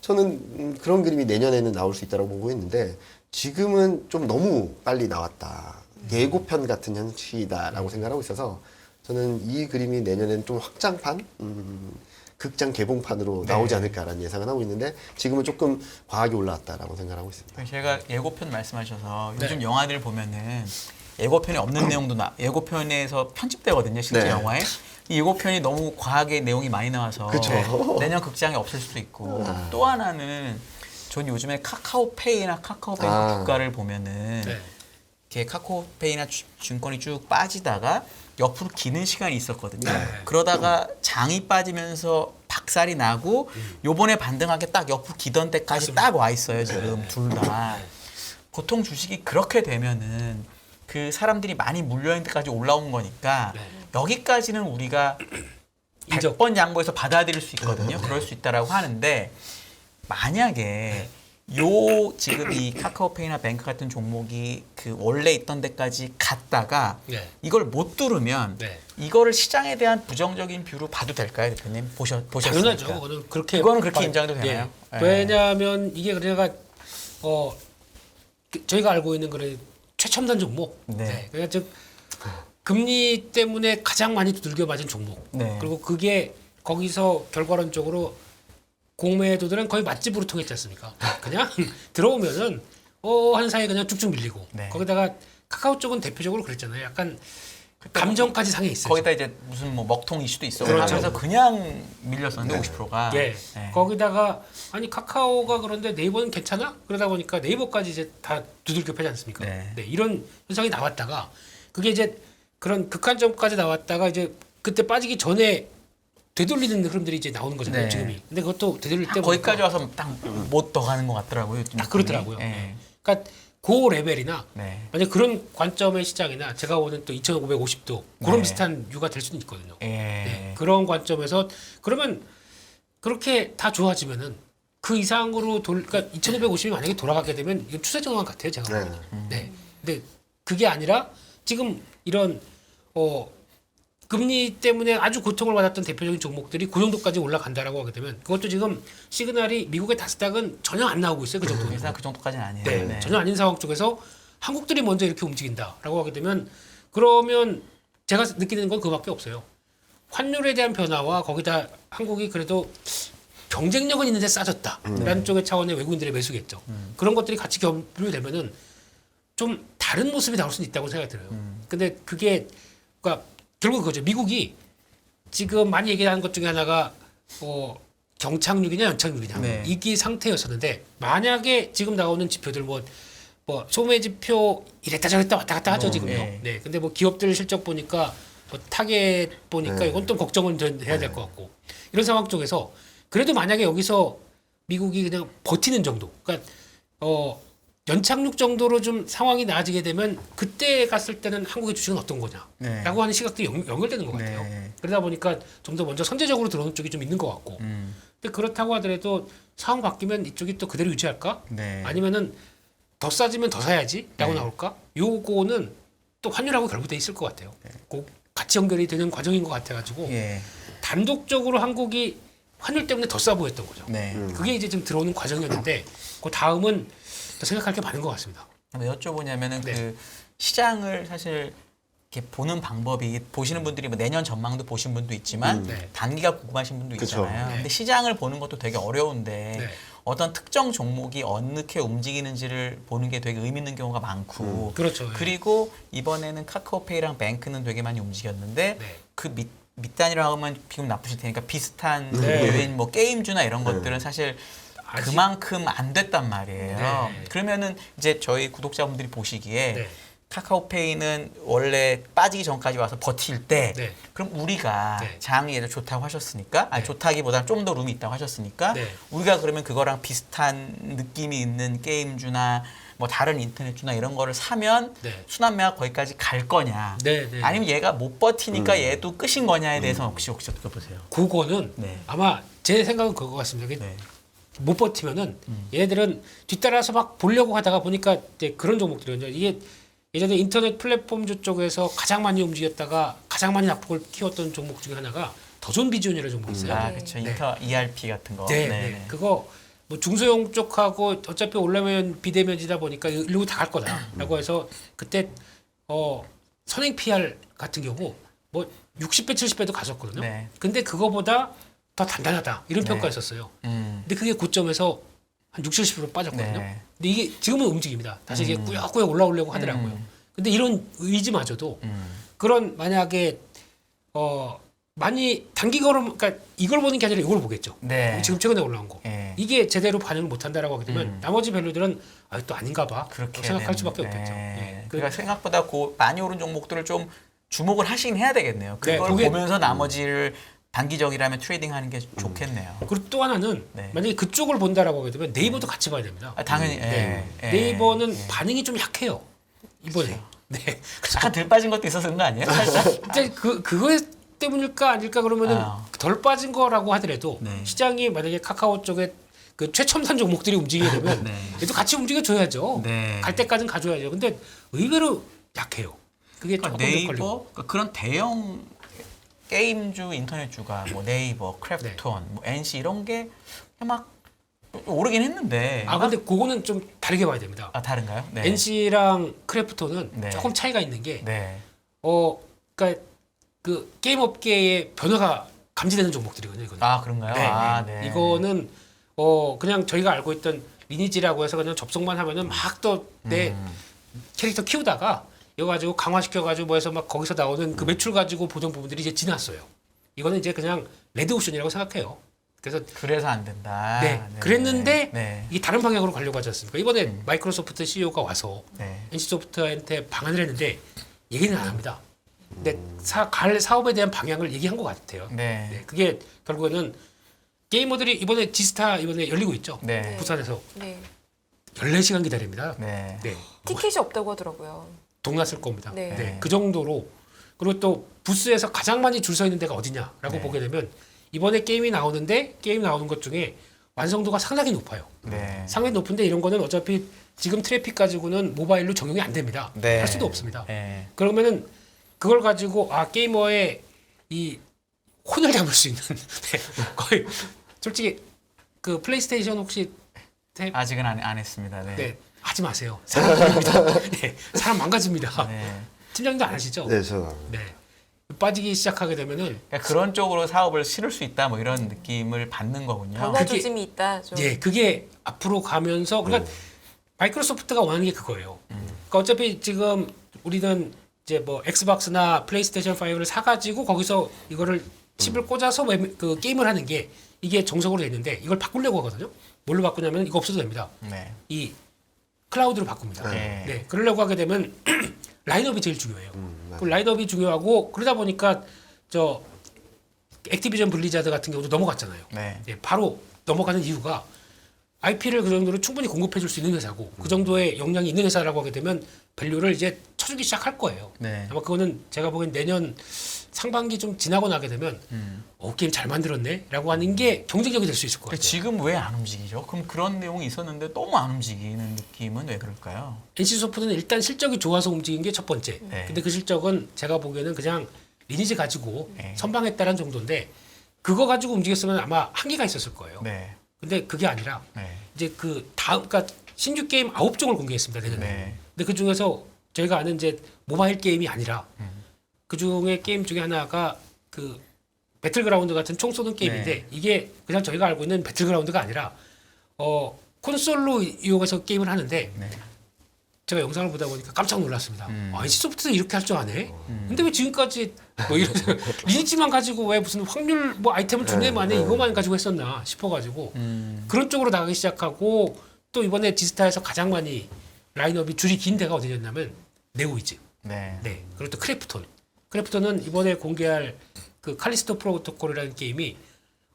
저는 그런 그림이 내년에는 나올 수 있다고 보고 있는데 지금은 좀 너무 빨리 나왔다. 예고편 같은 형식이다라고 생각하고 있어서 저는 이 그림이 내년에는 좀 확장판, 극장 개봉판으로 나오지 않을까라는 예상을 하고 있는데 지금은 조금 과하게 올라왔다라고 생각하고 있습니다. 제가 예고편 말씀하셔서 요즘 네. 영화들 보면은 예고편에 없는 내용도 예고편에서 편집되거든요. 실제 네. 영화에. 이 예고편이 너무 과하게 내용이 많이 나와서 그쵸. 내년 극장에 없을 수도 있고 또 하나는 전 요즘에 카카오페이나 카카오뱅크 주가를 보면은 네. 이렇게 카카오페이나 증권이 쭉 빠지다가 옆으로 기는 시간이 있었거든요. 네. 그러다가 장이 빠지면서 박살이 나고 요번에 반등하게 딱 옆으로 기던 때까지 딱 와 있어요. 지금 둘 다. 보통 주식이 그렇게 되면은 그 사람들이 많이 물려있는 데까지 올라온 거니까 네. 여기까지는 우리가 인정. 100번 양보해서 받아들일 수 있거든요. 그럴 수 있다라고 하는데 만약에 요 지금 이 카카오페이나 뱅크 같은 종목이 그 원래 있던 데까지 갔다가 네. 이걸 못 뚫으면 네. 이거를 시장에 대한 부정적인 뷰로 봐도 될까요, 대표님? 보셨습니까? 당연하죠. 그거는 그렇게 그거는 그렇게 인정해도 되나요? 예. 예. 왜냐하면 이게 그래가 저희가 알고 있는 그런 최첨단 종목. 네. 그러니까 즉 금리 때문에 가장 많이 두들겨 맞은 종목. 네. 그리고 그게 거기서 결과론적으로 공매도들은 거의 맛집으로 통했지 않습니까? 그냥 들어오면은 한 사이에 그냥 쭉쭉 밀리고 네. 거기다가 카카오 쪽은 대표적으로 그랬잖아요. 약간 감정까지 상해 있어요. 거기다 이제 무슨 뭐 먹통 이슈도 있어. 그렇죠. 하면서 그냥 밀렸었는데 50%가. 예. 거기다가 아니 카카오가 그런데 네이버는 괜찮아? 그러다 보니까 네이버까지 이제 다 두들겨 패지 않습니까? 네. 네, 이런 현상이 나왔다가 그게 이제 그런 극한점까지 나왔다가 이제 그때 빠지기 전에 되돌리는 흐름들이 이제 나오는 거잖아요. 네. 지금이. 근데 그것도 되돌릴 때 거기까지 와서 딱 못 더 가는 것 같더라고요. 딱 그렇더라고요. 예. 네. 그러니까 그 레벨이나 네. 만약 그런 관점의 시장이나 제가 보는 또 2,550도 그런 네. 비슷한 류가 될 수는 있거든요. 예. 네, 그런 관점에서 그러면 그렇게 다 좋아지면은 그 이상으로 그러니까 2,550이 만약에 돌아가게 되면 이건 추세 전환 같아요, 제가 네. 보기에는. 네. 근데 그게 아니라 지금 이런 금리 때문에 아주 고통을 받았던 대표적인 종목들이 그 정도까지 올라간다라고 하게 되면 그것도 지금 시그널이 미국의 나스닥은 전혀 안 나오고 있어요, 그 정도는. 일단 그 정도까지는 아니에요. 네, 전혀 아닌 상황 쪽에서 한국들이 먼저 이렇게 움직인다라고 하게 되면 그러면 제가 느끼는 건 그밖에 없어요. 환율에 대한 변화와 거기다 한국이 그래도 경쟁력은 있는데 싸졌다라는 쪽의 차원의 외국인들의 매수겠죠. 그런 것들이 같이 겹류되면은 좀 다른 모습이 나올 수는 있다고 생각이 들어요. 근데 그게 그러니까 결국 그거죠. 미국이 지금 많이 얘기하는 것 중에 하나가 경착륙이냐 연착륙이냐 네. 이기 상태였었는데 만약에 지금 나오는 지표들 뭐 소매 지표 이랬다 저랬다 왔다 갔다 하죠 지금요. 네. 네. 근데 뭐 기업들 실적 보니까 뭐 타겟 보니까 네. 이건 또 걱정을 해야 될 것 같고 이런 상황 쪽에서 그래도 만약에 여기서 미국이 그냥 버티는 정도, 그러니까 연착륙 정도로 좀 상황이 나아지게 되면 그때 갔을 때는 한국의 주식은 어떤 거냐라고 네. 하는 시각도 연결되는 것 같아요. 네. 그러다 보니까 좀 더 먼저 선제적으로 들어오는 쪽이 좀 있는 것 같고. 근데 그렇다고 하더라도 상황 바뀌면 이쪽이 또 그대로 유지할까? 네. 아니면은 더 싸지면 더 사야지라고 네. 나올까? 요거는 또 환율하고 결부돼 있을 것 같아요. 꼭 같이 연결이 되는 과정인 것 같아가지고 예. 단독적으로 한국이 환율 때문에 더 싸 보였던 거죠. 네. 그게 이제 좀 들어오는 과정이었는데 그 다음은 더 생각할 게 많은 것 같습니다. 왜 여쭤보냐면은 네. 그 시장을 사실 이렇게 보는 방법이 보시는 분들이 뭐 내년 전망도 보신 분도 있지만 네. 단기가 궁금하신 분도 그쵸. 있잖아요. 네. 근데 시장을 보는 것도 되게 어려운데 네. 어떤 특정 종목이 어떻게 움직이는지를 보는 게 되게 의미 있는 경우가 많고 그렇죠. 예. 그리고 이번에는 카카오페이랑 뱅크는 되게 많이 움직였는데 네. 그 밑단이라고 하면 비금 나쁘실 테니까 비슷한 네. 유인 뭐 게임주나 이런 것들은 사실 아직- 그만큼 안 됐단 말이에요. 네. 그러면은 이제 저희 구독자분들이 보시기에 네. 카카오페이는 원래 빠지기 전까지 와서 버틸 때 네. 그럼 우리가 네. 장이 예를 좋다고 하셨으니까 아니 좋다기보다는 좀 더 룸이 있다고 하셨으니까 네. 우리가 그러면 그거랑 비슷한 느낌이 있는 게임주나 뭐 다른 인터넷주나 이런 거를 사면 네. 순환매가 거기까지 갈 거냐 네, 네. 아니면 얘가 못 버티니까 얘도 끝인 거냐에 대해서 혹시 어떻게 보세요? 그거는 네. 아마 제 생각은 그거 같습니다. 네. 못 버티면은 얘들은 뒤따라서 막 보려고 하다가 보니까 이제 그런 종목들이거든요. 이게 예전에 인터넷 플랫폼주 쪽에서 가장 많이 움직였다가 가장 많이 낙폭을 키웠던 종목 중에 하나가 더존 비전이라는 종목이 있어요. 아 그렇죠. 네. 인터 ERP 같은 거. 네, 네. 그거 뭐 중소형 쪽하고 어차피 올라면 비대면이다 보니까 일로 다 갈 거다라고 해서 그때 선행 PR 같은 경우 뭐 60배 70배도 갔었거든요. 네. 근데 그거보다 더 단단하다 이런 네. 평가였었어요. 근데 그게 고점에서 한 60, 70% 빠졌거든요. 네. 근데 이게 지금은 움직입니다. 다시 이게 꾸역꾸역 올라오려고 하더라고요. 근데 이런 의지마저도 그런 만약에 많이 단기걸음 그러니까 이걸 보는 게 아니라 이걸 보겠죠. 네. 지금 최근에 올라온 거. 예. 이게 제대로 반응을 못 한다라고 하게 되면 나머지 밸류들은 또 아닌가 봐. 그렇게 생각할 되는- 수밖에 네. 없겠죠. 예. 그러니까 생각보다 많이 오른 종목들을 좀 주목을 하시긴 해야 되겠네요. 네, 그걸 그게- 보면서 나머지를 단기적이라면 트레이딩하는 게 좋겠네요. 그리고 또 하나는 네. 만약에 그쪽을 본다라고 하게 되면 네이버도 같이 봐야 됩니다. 아, 당연히 네. 예. 네이버는 반응이 좀 약해요. 이번에. 네. 그래서 약간 들 빠진 것도 있어서 그런 거 아니에요? 살짝? 이제 그거 때문일까 아닐까 그러면은 아. 덜 빠진 거라고 하더라도 네. 시장이 만약에 카카오 쪽에 그 최첨단 종목들이 움직이게 되면 네. 얘도 같이 움직여줘야죠. 네. 갈 때까지는 가줘야죠. 근데 의외로 약해요. 그게 그러니까 조금 더 걸리고. 네이버 그러니까 그런 대형 게임주 인터넷주가 뭐 네이버, 크래프톤, 뭐 NC 이런 게 막 오르긴 했는데 아 근데 그거는 좀 다르게 봐야 됩니다. 다른가요? 네. NC랑 크래프톤은 네. 조금 차이가 있는 게 네. 그러니까 그 게임 업계의 변화가 감지되는 종목들이거든요. 이거는. 아 그런가요? 네. 아, 네. 이거는 그냥 저희가 알고 있던 리니지라고 해서 그냥 접속만 하면은 막 또 내 캐릭터 키우다가 이거 가지고 강화시켜가지고 뭐 해서 막 거기서 나오는 그 매출 가지고 보던 부분들이 이제 지났어요. 이거는 이제 그냥 레드오션이라고 생각해요. 그래서 안 된다. 네, 그랬는데 네. 이게 다른 방향으로 가려고 하지 않습니까? 이번에 마이크로소프트 CEO가 와서 네. NC소프트한테 방안을 했는데 얘기는 안 합니다. 근데 갈 사업에 대한 방향을 얘기한 것 같아요. 네. 네, 그게 결국에는 게이머들이 이번에 지스타 이번에 열리고 있죠. 네. 부산에서 네. 14시간 기다립니다. 네. 네. 티켓이 없다고 하더라고요. 동났을 겁니다. 네. 네. 그 정도로 그리고 또 부스에서 가장 많이 줄 서 있는 데가 어디냐라고 네. 보게 되면 이번에 게임이 나오는데 게임 나오는 것 중에 완성도가 상당히 높아요. 네. 상당히 높은데 이런 거는 어차피 지금 트래픽 가지고는 모바일로 적용이 안 됩니다. 네. 할 수도 없습니다. 네. 그러면은 그걸 가지고 게이머의 이 혼을 담을 수 있는 네, 거의 솔직히 그 플레이스테이션 혹시 아직은 안 했습니다. 네. 네, 하지 마세요. 사람 망가집니다. 네, 사람 망가집니다. 네. 팀장님도 안 하시죠? 네, 저는 네. 빠지기 시작하게 되면은 그러니까 그런 쪽으로 사업을 실을 수 있다 뭐 이런 느낌을 받는 거군요. 변화 그게- 조짐이 있다. 좀. 예, 그게 앞으로 가면서 그러니까 마이크로소프트가 원하는 게 그거예요. 그러니까 어차피 지금 우리는 이제 뭐 엑스박스나 플레이스테이션 5를 사가지고 거기서 이거를 칩을 꽂아서 그 게임을 하는 게 이게 정석으로 돼 있는데 이걸 바꾸려고 하거든요. 뭘로 바꾸냐면 이거 없어도 됩니다. 네. 이 클라우드로 바꿉니다. 네. 네, 그러려고 하게 되면 라인업이 제일 중요해요. 맞아요. 그 라인업이 중요하고 그러다 보니까 저 액티비전 블리자드 같은 경우도 넘어갔잖아요. 네. 예, 바로 넘어가는 이유가 IP를 그 정도로 충분히 공급해 줄 수 있는 회사고 그 정도의 역량이 있는 회사라고 하게 되면 밸류를 이제 쳐주기 시작할 거예요. 네. 아마 그거는 제가 보기엔 내년 상반기 좀 지나고 나게 되면 게임 잘 만들었네 라고 하는 게 경쟁력이 될 수 있을 것 근데 같아요. 지금 왜 안 움직이죠? 그럼 그런 내용이 있었는데 너무 안 움직이는 느낌은 왜 그럴까요? NC소프트는 일단 실적이 좋아서 움직인 게 첫 번째. 네. 근데 그 실적은 제가 보기에는 그냥 리니지 가지고 네. 선방했다는 정도인데 그거 가지고 움직였으면 아마 한계가 있었을 거예요. 네. 근데 그게 아니라 네. 이제 그 다음 그러니까 신규 게임 9종을 공개했습니다. 내년에. 네. 근데 그 중에서 저희가 아는 이제 모바일 게임이 아니라 그 중에 게임 중에 하나가 그 배틀그라운드 같은 총 쏘는 게임인데 네. 이게 그냥 저희가 알고 있는 배틀그라운드가 아니라 콘솔로 이용해서 게임을 하는데 네. 제가 영상을 보다 보니까 깜짝 놀랐습니다. NC소프트도 이렇게 할 줄 아네? 음. 근데 왜 지금까지 뭐 이런 리니지만 가지고 왜 무슨 확률 뭐 아이템을 준대만에 이거만 가지고 했었나 싶어가지고 그런 쪽으로 나가기 시작하고 또 이번에 디스타에서 가장 많이 라인업이 줄이 긴 데가 어디였냐면 네오이즈. 네. 네. 그리고 또 크래프톤. 크래프톤은 이번에 공개할 그 칼리스토 프로토콜이라는 게임이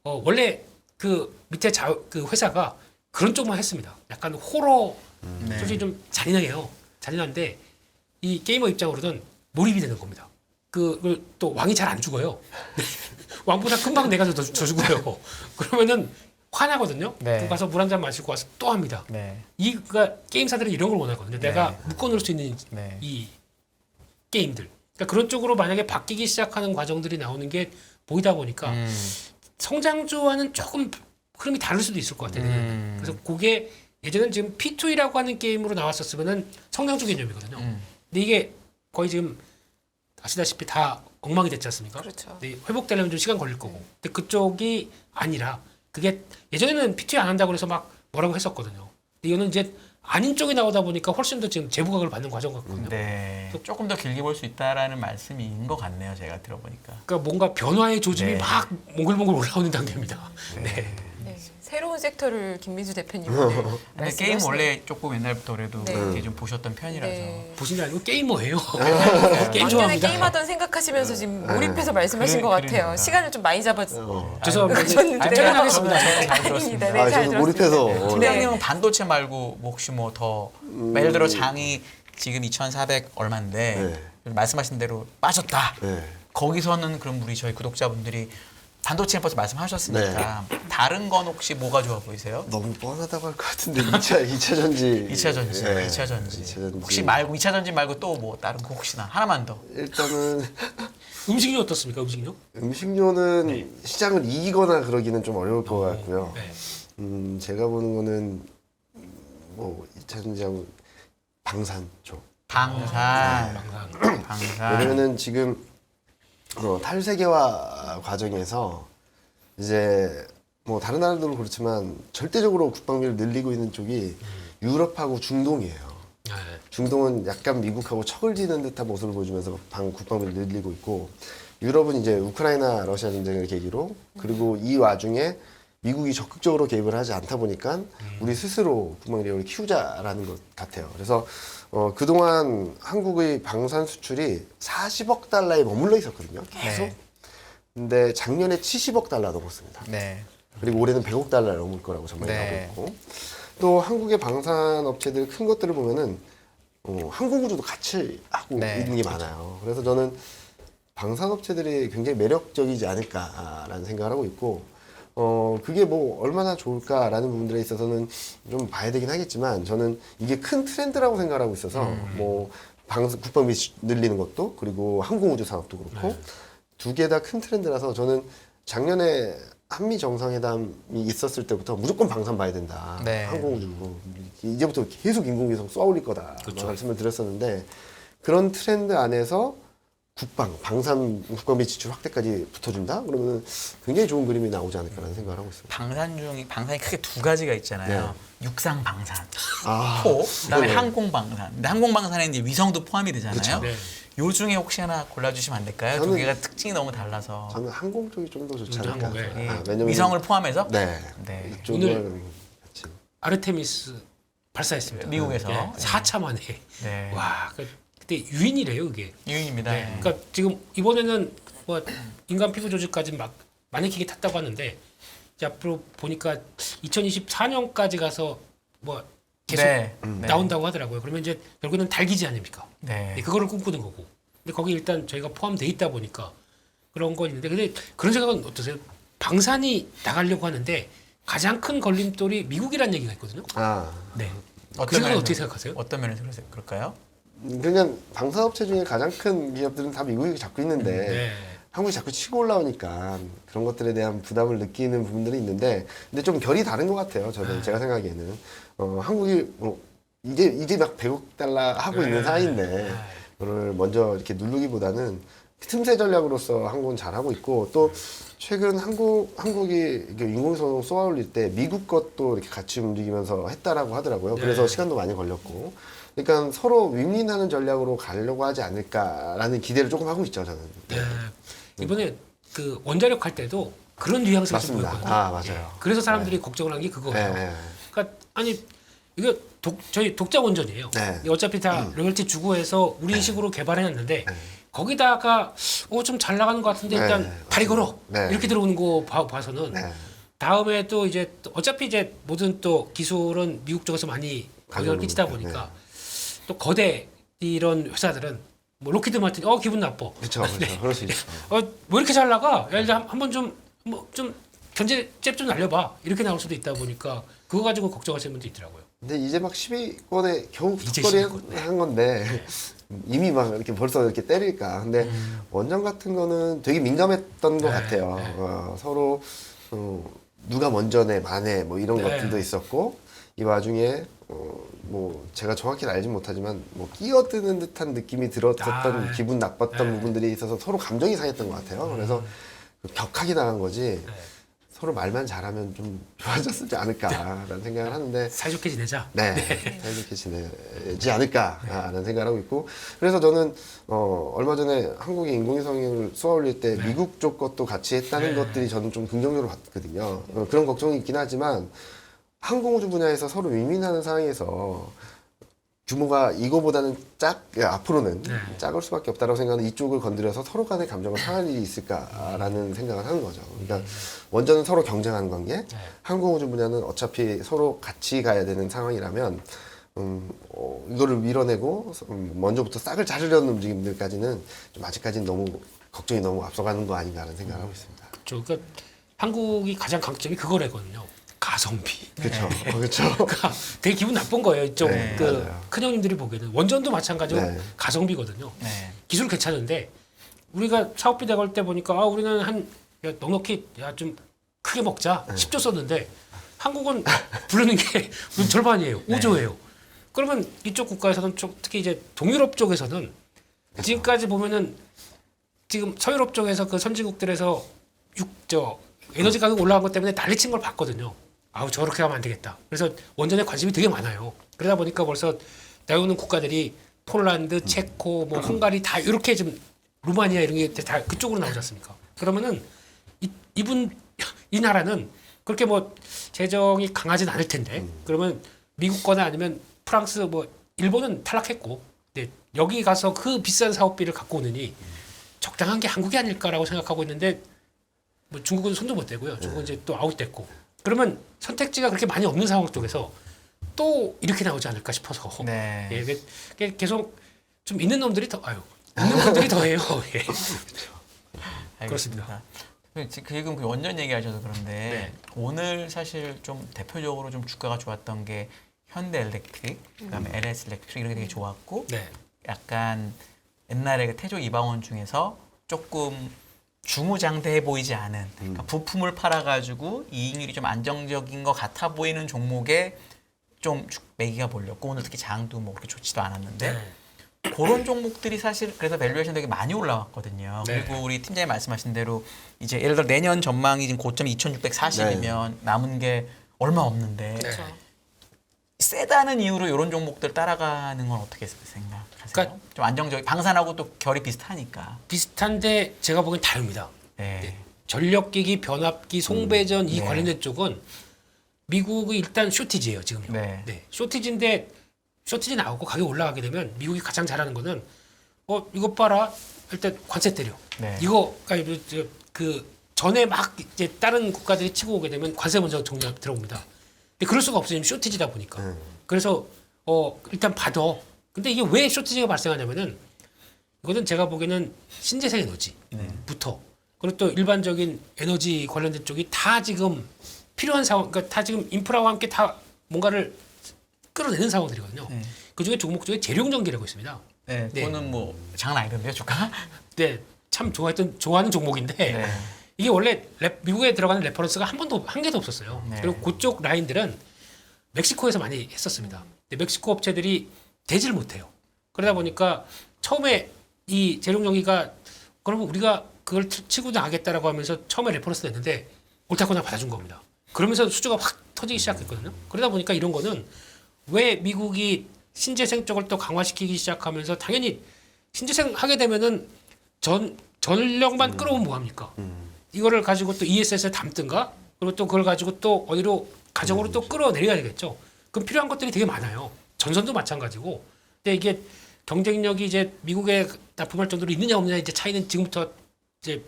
원래 그 밑에 그 회사가 그런 쪽만 했습니다. 약간 호러 네. 솔직히 좀 잔인해요. 잔인한데 이 게이머 입장으로는 몰입이 되는 겁니다. 그걸 또 왕이 잘 안 죽어요. 왕보다 금방 내가 더 죽어요. 그러면은 화나거든요. 네. 그럼 가서 물 한 잔 마시고 와서 또 합니다. 네. 그러니까 게임사들은 이런 걸 원하거든요. 내가 네. 묶어놓을 수 있는 네. 이 게임들. 그러니까 그런 쪽으로 만약에 바뀌기 시작하는 과정들이 나오는 게 보이다 보니까 성장주와는 조금 흐름이 다를 수도 있을 것 같아요. 그래서 그게 예전엔 지금 P2E라고 하는 게임으로 나왔었으면은 성장주 개념이거든요. 근데 이게 거의 지금 아시다시피 다 엉망이 됐지 않습니까? 그렇죠. 근데 회복되려면 좀 시간 걸릴 거고. 근데 그쪽이 아니라 그게 예전에는 P2E 안 한다고 해서 막 뭐라고 했었거든요. 근데 이거는 이제 아닌 쪽이 나오다 보니까 훨씬 더 지금 재부각을 받는 과정 같거든요. 네. 조금 더 길게 볼 수 있다라는 말씀인 것 같네요. 제가 들어보니까. 그러니까 뭔가 변화의 조짐이 네. 막 몽글몽글 올라오는 단계입니다. 네. 네. 새로운 섹터를 김민수 대표님 근데 게임 원래 조금 옛날부터 그래도 네. 이렇게 좀 보셨던 편이라서. 네. 보신 게 아니고 게이머예요. 게임 작년에 좋아합니다. 게임하던 생각하시면서 지금 몰입해서 말씀하신 것 같아요. 그러니까. 시간을 좀 많이 죄송합니다. 잡아주셨는데 퇴근하겠습니다. 아닙니다. 네, 잘 저도 들었습니다. 몰입해서 네. 팀장님은 반도체 말고 뭐 혹시 뭐 더 예를 들어 장이 지금 2,400 얼마인데 말씀하신 대로 빠졌다. 네. 거기서는 그럼 우리 저희 구독자분들이 반도체 벌써 말씀하셨으니까 다른 건 혹시 뭐가 좋아 보이세요? 너무 뻔하다고 할 것 같은데 2차 전지. 2차 전지, 네. 2차 전지. 2차 전지. 혹시 말고 2차 전지 말고 또 뭐 다른 거 혹시나 하나만 더. 일단은 음식료 어떻습니까? 음식료? 음식료는 시장을 이기거나 그러기는 좀 어려울 것 같고요. 네. 제가 보는 거는 뭐 2차 전지하고 방산 쪽. 방산. 방산. 방산. 왜냐면은 지금 탈세계화 과정에서 이제 뭐 다른 나라들도 그렇지만 절대적으로 국방비를 늘리고 있는 쪽이 유럽하고 중동이에요. 네. 중동은 약간 미국하고 척을 지는 듯한 모습을 보여주면서 국방비를 늘리고 있고 유럽은 이제 우크라이나 러시아 전쟁을 계기로 그리고 이 와중에 미국이 적극적으로 개입을 하지 않다 보니까 우리 스스로 국방력을 키우자라는 것 같아요. 그래서 그동안 한국의 방산 수출이 40억 달러에 머물러 있었거든요. 계속. 네. 근데 작년에 70억 달러 넘었습니다. 네. 그리고 올해는 100억 달러를 넘을 거라고 전망이 네. 나오고 있고 또 한국의 방산 업체들 큰 것들을 보면은 항공우주도 같이 하고 네. 있는 게 많아요. 그래서 저는 방산 업체들이 굉장히 매력적이지 않을까라는 생각을 하고 있고 그게 뭐 얼마나 좋을까라는 부분들에 있어서는 좀 봐야 되긴 하겠지만 저는 이게 큰 트렌드라고 생각을 하고 있어서 뭐 국방비 늘리는 것도 그리고 항공우주 산업도 그렇고 두 개 다 큰 트렌드라서 저는 작년에 한미 정상회담이 있었을 때부터 무조건 방산 봐야 된다. 네. 항공우주 이제부터 계속 인공위성 쏘아올릴 거다. 그렇죠. 말씀을 드렸었는데 그런 트렌드 안에서 방산 국방비 지출 확대까지 붙어준다? 그러면 굉장히 좋은 그림이 나오지 않을까라는 생각을 하고 있습니다. 방산이 크게 두 가지가 있잖아요. 네. 육상 방산, 아, 포, 그다음에 네. 항공 방산. 근데 항공 방산에 이제 위성도 포함이 되잖아요. 그쵸. 네. 요 중에 혹시 하나 골라주시면 안 될까요? 두 저는- 개가 특징이 너무 달라서. 저는 항공 쪽이 좀 더 좋지 좀 않을까. 항공에. 예. 왜냐면 위성을 포함해서 네. 네. 이쪽을 같이. 아르테미스 발사했습니다. 미국에서. 네. 4차 만에. 네. 와, 그때 유인이래요, 그게. 유인입니다. 네. 그러니까 지금 이번에는 뭐 인간 피부 조직까지 막 마네킹이 탔다고 하는데 이제 앞으로 보니까 2024년까지 가서 뭐 계속 네. 나온다고 하더라고요. 그러면 이제 결국에는 달기지 아닙니까? 네. 네, 그거를 꿈꾸는 거고. 근데 거기 일단 저희가 포함돼 있다 보니까 그런 건 있는데 근데 그런 생각은 어떠세요? 방산이 나가려고 하는데 가장 큰 걸림돌이 미국이라는 얘기가 있거든요. 아, 네. 어떤 그 생각은 면에서- 어떻게 생각하세요? 어떤 면에서 그럴까요? 그러니까 방산업체 중에 가장 큰 기업들은 다 미국이 잡고 있는데 네. 한국이 자꾸 치고 올라오니까 그런 것들에 대한 부담을 느끼는 부분들이 있는데 근데 좀 결이 다른 것 같아요. 저는 제가 생각하기에는 한국이 뭐 이제 막 100억 달러 하고 있는 사이인데 그걸 먼저 이렇게 누르기보다는 틈새 전략으로서 한국은 잘 하고 있고 또 최근 한국이 이렇게 인공위성 쏘아올릴 때 미국 것도 이렇게 같이 움직이면서 했다라고 하더라고요. 그래서 네. 시간도 많이 걸렸고 그러니까 서로 윈윈하는 전략으로 가려고 하지 않을까라는 기대를 조금 하고 있죠. 저는. 네. 이번에 그 원자력 할 때도 그런 뉘앙스가 좀 맞습니다. 보였거든요. 아, 맞아요. 그래서 사람들이 걱정을 한 게 그거예요. 네. 그러니까 아니 이거 저희 독자 원전이에요. 네. 어차피 다 로열티 주고 해서 우리 식으로 개발해놨는데 거기다가 좀 잘 나가는 것 같은데 일단 네, 다리 걸어 네. 이렇게 들어오는 거 봐서는 네. 다음에 또 이제 어차피 이제 모든 또 기술은 미국 쪽에서 많이 영향을 끼치다 가져오니까, 보니까 또 거대 이런 회사들은 뭐 로키드 마틴 기분 나빠. 그렇죠. 그럴 수 있죠. 왜 이렇게 잘 나가? 야, 일단 한번 좀 견제 잽좀 날려봐. 이렇게 나올 수도 있다 보니까 그거 가지고 걱정하시는 분도 있더라고요. 근데 이제 막 10위권에 겨우 이제 턱걸이 10위권. 한 건데 이미 막 이렇게 벌써 이렇게 때릴까. 근데 원전 같은 거는 되게 민감했던 것 네, 같아요. 네. 서로 누가 먼저네 만에 뭐 이런 네. 것들도 있었고 이 와중에 뭐 제가 정확히는 알진 못하지만 뭐 끼어드는 듯한 느낌이 들었었던 네. 기분 나빴던 네. 부분들이 있어서 서로 감정이 상했던 것 같아요. 그래서 격하게 나간 거지. 네. 서로 말만 잘하면 좀 좋아졌지 않을까라는 생각을 하는데 사이좋게 지내자. 네, 사이좋게 지내지 않을까라는 생각을 하고 있고 그래서 저는 얼마 전에 한국이 인공위성을 쏘아올릴 때 미국 쪽 것도 같이 했다는 것들이 저는 좀 긍정적으로 봤거든요. 그런 걱정이 있긴 하지만 항공우주 분야에서 서로 윈윈하는 상황에서 규모가 이거보다는 앞으로는 네. 작을 수밖에 없다고 생각하는 이쪽을 건드려서 서로 간의 감정을 상할 일이 있을까라는 생각을 하는 거죠. 그러니까 원전은 서로 경쟁하는 관계, 항공우주 분야는 어차피 서로 같이 가야 되는 상황이라면 이거를 밀어내고 먼저부터 싹을 자르려는 움직임들까지는 좀 아직까지는 너무 걱정이 너무 앞서가는 거 아닌가 하는 생각을 하고 있습니다. 그렇죠. 그러니까 한국이 가장 강점이 그거래거든요. 가성비. 그렇죠, 그렇죠. 그러니까 되게 기분 나쁜 거예요. 이쪽 네, 그 맞아요. 큰형님들이 보기에는 원전도 마찬가지로 네. 가성비거든요. 네. 기술 괜찮은데 우리가 사업비 내걸 때 보니까 우리는 야, 넉넉히 좀 크게 먹자 10조 썼는데 한국은 부르는 게 무슨 절반이에요. 5조예요. 그러면 이쪽 국가에서는 특히 이제 동유럽 쪽에서는 지금까지 보면은 지금 서유럽 쪽에서 그 선진국들에서 에너지 가격 올라간 것 때문에 난리친 걸 봤거든요. 아우 저렇게 하면 안 되겠다. 그래서 원전에 관심이 되게 많아요. 그러다 보니까 벌써 나오는 국가들이 폴란드, 체코, 뭐 헝가리 다 이렇게 좀 루마니아 이런 게 다 그쪽으로 나오지 않습니까? 그러면은 이 나라는 그렇게 뭐 재정이 강하진 않을 텐데 그러면 미국 거나 아니면 프랑스 뭐 일본은 탈락했고 근데 여기 가서 그 비싼 사업비를 갖고 오느니 적당한 게 한국이 아닐까라고 생각하고 있는데 뭐 중국은 손도 못 대고요. 중국은 이제 또 아웃됐고 그러면 선택지가 그렇게 많이 없는 상황 쪽에서 또 이렇게 나오지 않을까 싶어서 네. 예, 계속 좀 있는 놈들이 더 있는 놈들이 더 해요. 예. 알겠습니다. 지금 그 원전 얘기하셔서 그런데 네. 오늘 사실 좀 대표적으로 좀 주가가 좋았던 게 현대엘렉트릭, 그다음에 LS 일렉트릭 이렇게 되게 좋았고 네. 약간 옛날에 그 태조 이방원 중에서 조금 중우장대해 보이지 않은 그러니까 부품을 팔아가지고 이익률이 좀 안정적인 것 같아 보이는 종목에 좀 매기가 몰렸고 오늘 특히 장도 뭐 그렇게 좋지도 않았는데 네. 그런 종목들이 사실 그래서 밸류에이션 되게 많이 올라왔거든요. 네. 그리고 우리 팀장님 말씀하신 대로 이제 예를 들어 내년 전망이 지금 고점 2,640이면 남은 게 얼마 없는데 그렇죠. 세다는 이유로 이런 종목들 따라가는 건 어떻게 생각하세요? 그러니까 좀 안정적인 방산하고 또 결이 비슷하니까. 비슷한데 제가 보기엔 다릅니다. 네. 네. 전력기기, 변압기, 송배전 이 네. 관련된 쪽은 미국이 일단 쇼티지예요 지금요. 네. 쇼티지인데 쇼티지 나오고 가격 올라가게 되면 미국이 가장 잘하는 거는 이거 봐라 일단 관세 때려. 네. 이거 그 전에 막 이제 다른 국가들이 치고 오게 되면 관세 먼저 들어옵니다. 근데 그럴 수가 없어요. 지금 쇼티지다 보니까. 그래서 일단 받아. 근데 이게 왜 쇼티지가 발생하냐면은 이거는 제가 보기에는 신재생 에너지부터 그리고 또 일반적인 에너지 관련된 쪽이 다 지금 필요한 상황, 그러니까 다 지금 인프라와 함께 다 뭔가를 끌어내는 상황들이거든요. 네. 그 중에 종목 중에 재룡전기라고 있습니다. 네. 네. 그거는 뭐 장난 아니던데요, 주가? 네, 참 좋아하는 종목인데 네. 이게 원래 미국에 들어가는 레퍼런스가 한 개도 없었어요. 네. 그리고 그쪽 라인들은 멕시코에서 많이 했었습니다. 근데 멕시코 업체들이 되질 못해요. 그러다 보니까 처음에 이 재룡전기가 그러면 우리가 그걸 치고 나가겠다라고 하면서 처음에 레퍼런스 냈는데 옳다고 그냥 받아준 겁니다. 그러면서 수주가 확 터지기 시작했거든요. 그러다 보니까 이런 거는 왜 미국이 신재생 쪽을 또 강화시키기 시작하면서 당연히 신재생 하게 되면은 전력만 끌어오면 뭐합니까? 이거를 가지고 또 ESS에 담든가 그리고 또 그걸 가지고 또 어디로 가정으로 또 끌어내려야 되겠죠. 그럼 필요한 것들이 되게 많아요. 전선도 마찬가지고. 근데 이게 경쟁력이 이제 미국에 납품할 정도로 있느냐 없느냐 이제 차이는 지금부터 이제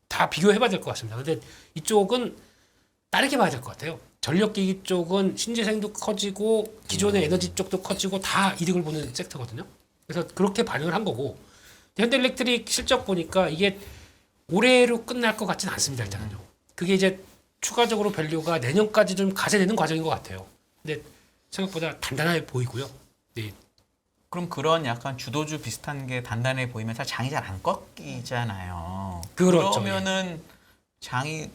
다 비교해봐야 될 것 같습니다. 근데 이쪽은 다르게 봐야 될 것 같아요. 전력기기 쪽은 신재생도 커지고 기존의 에너지 쪽도 커지고 다 이득을 보는 섹터거든요. 그래서 그렇게 반영을 한 거고 현대일렉트릭 실적 보니까 이게 올해로 끝날 것 같지는 않습니다. 일단은요. 그게 이제 추가적으로 밸류가 내년까지 좀 가세되는 과정인 것 같아요. 근데 생각보다 단단해 보이고요. 네. 그럼 그런 약간 주도주 비슷한 게 단단해 보이면 사실 장이 잘 안 꺾이잖아요. 그렇죠. 그러면은 장이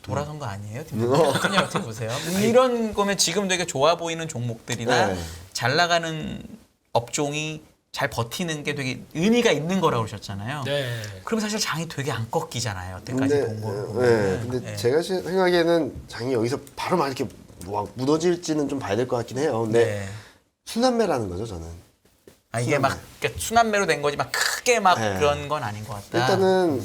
돌아선 거 아니에요? 팀장님 어떻게 보세요? 이런 거면 지금 되게 좋아 보이는 종목들이나 네. 잘 나가는 업종이 잘 버티는 게 되게 의미가 있는 거라고 그러셨잖아요. 네. 그럼 사실 장이 되게 안 꺾이잖아요. 여태까지 본 거로. 근데 제가 생각에는 장이 여기서 바로 막 이렇게 막 무너질지는 좀 봐야 될 것 같긴 해요. 근데 네. 순환매라는 거죠, 저는. 이게 막 그러니까 순환매로 된 거지 막 크게 막 네. 그런 건 아닌 것 같다. 일단은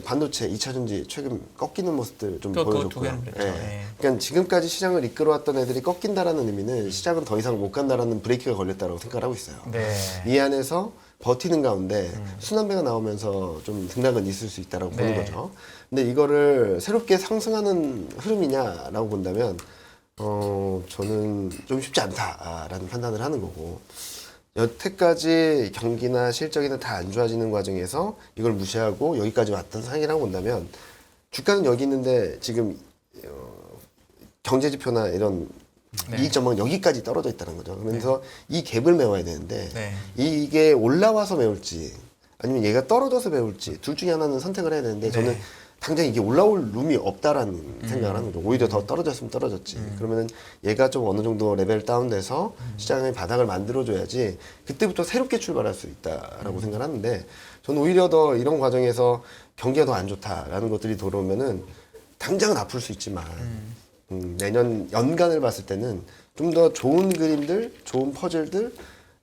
반도체 2차 전지 최근 꺾이는 모습들 좀 그 두 보여줬고요. 개는 그랬죠. 예. 그러니까 지금까지 시장을 이끌어왔던 애들이 꺾인다라는 의미는 시장은 더 이상 못 간다라는 브레이크가 걸렸다고 생각을 하고 있어요. 네. 이 안에서 버티는 가운데 순환매가 나오면서 좀 등락은 있을 수 있다라고 보는 네. 거죠. 근데 이거를 새롭게 상승하는 흐름이냐라고 본다면 저는 좀 쉽지 않다라는 판단을 하는 거고 여태까지 경기나 실적이나 다 안 좋아지는 과정에서 이걸 무시하고 여기까지 왔던 상황이라고 본다면 주가는 여기 있는데 지금 경제 지표나 이런 네. 이익 전망은 여기까지 떨어져 있다는 거죠. 그래서 이 갭을 메워야 되는데 네. 이게 올라와서 메울지 아니면 얘가 떨어져서 메울지 둘 중에 하나는 선택을 해야 되는데 저는 당장 이게 올라올 룸이 없다라는 생각을 하는 거죠. 오히려 더 떨어졌으면 떨어졌지. 그러면은 얘가 좀 어느 정도 레벨 다운돼서 시장의 바닥을 만들어줘야지 그때부터 새롭게 출발할 수 있다라고 생각을 하는데 저는 오히려 더 이런 과정에서 경기가 더 안 좋다라는 것들이 들어오면은 당장은 아플 수 있지만 내년 연간을 봤을 때는 좀 더 좋은 그림들, 좋은 퍼즐들,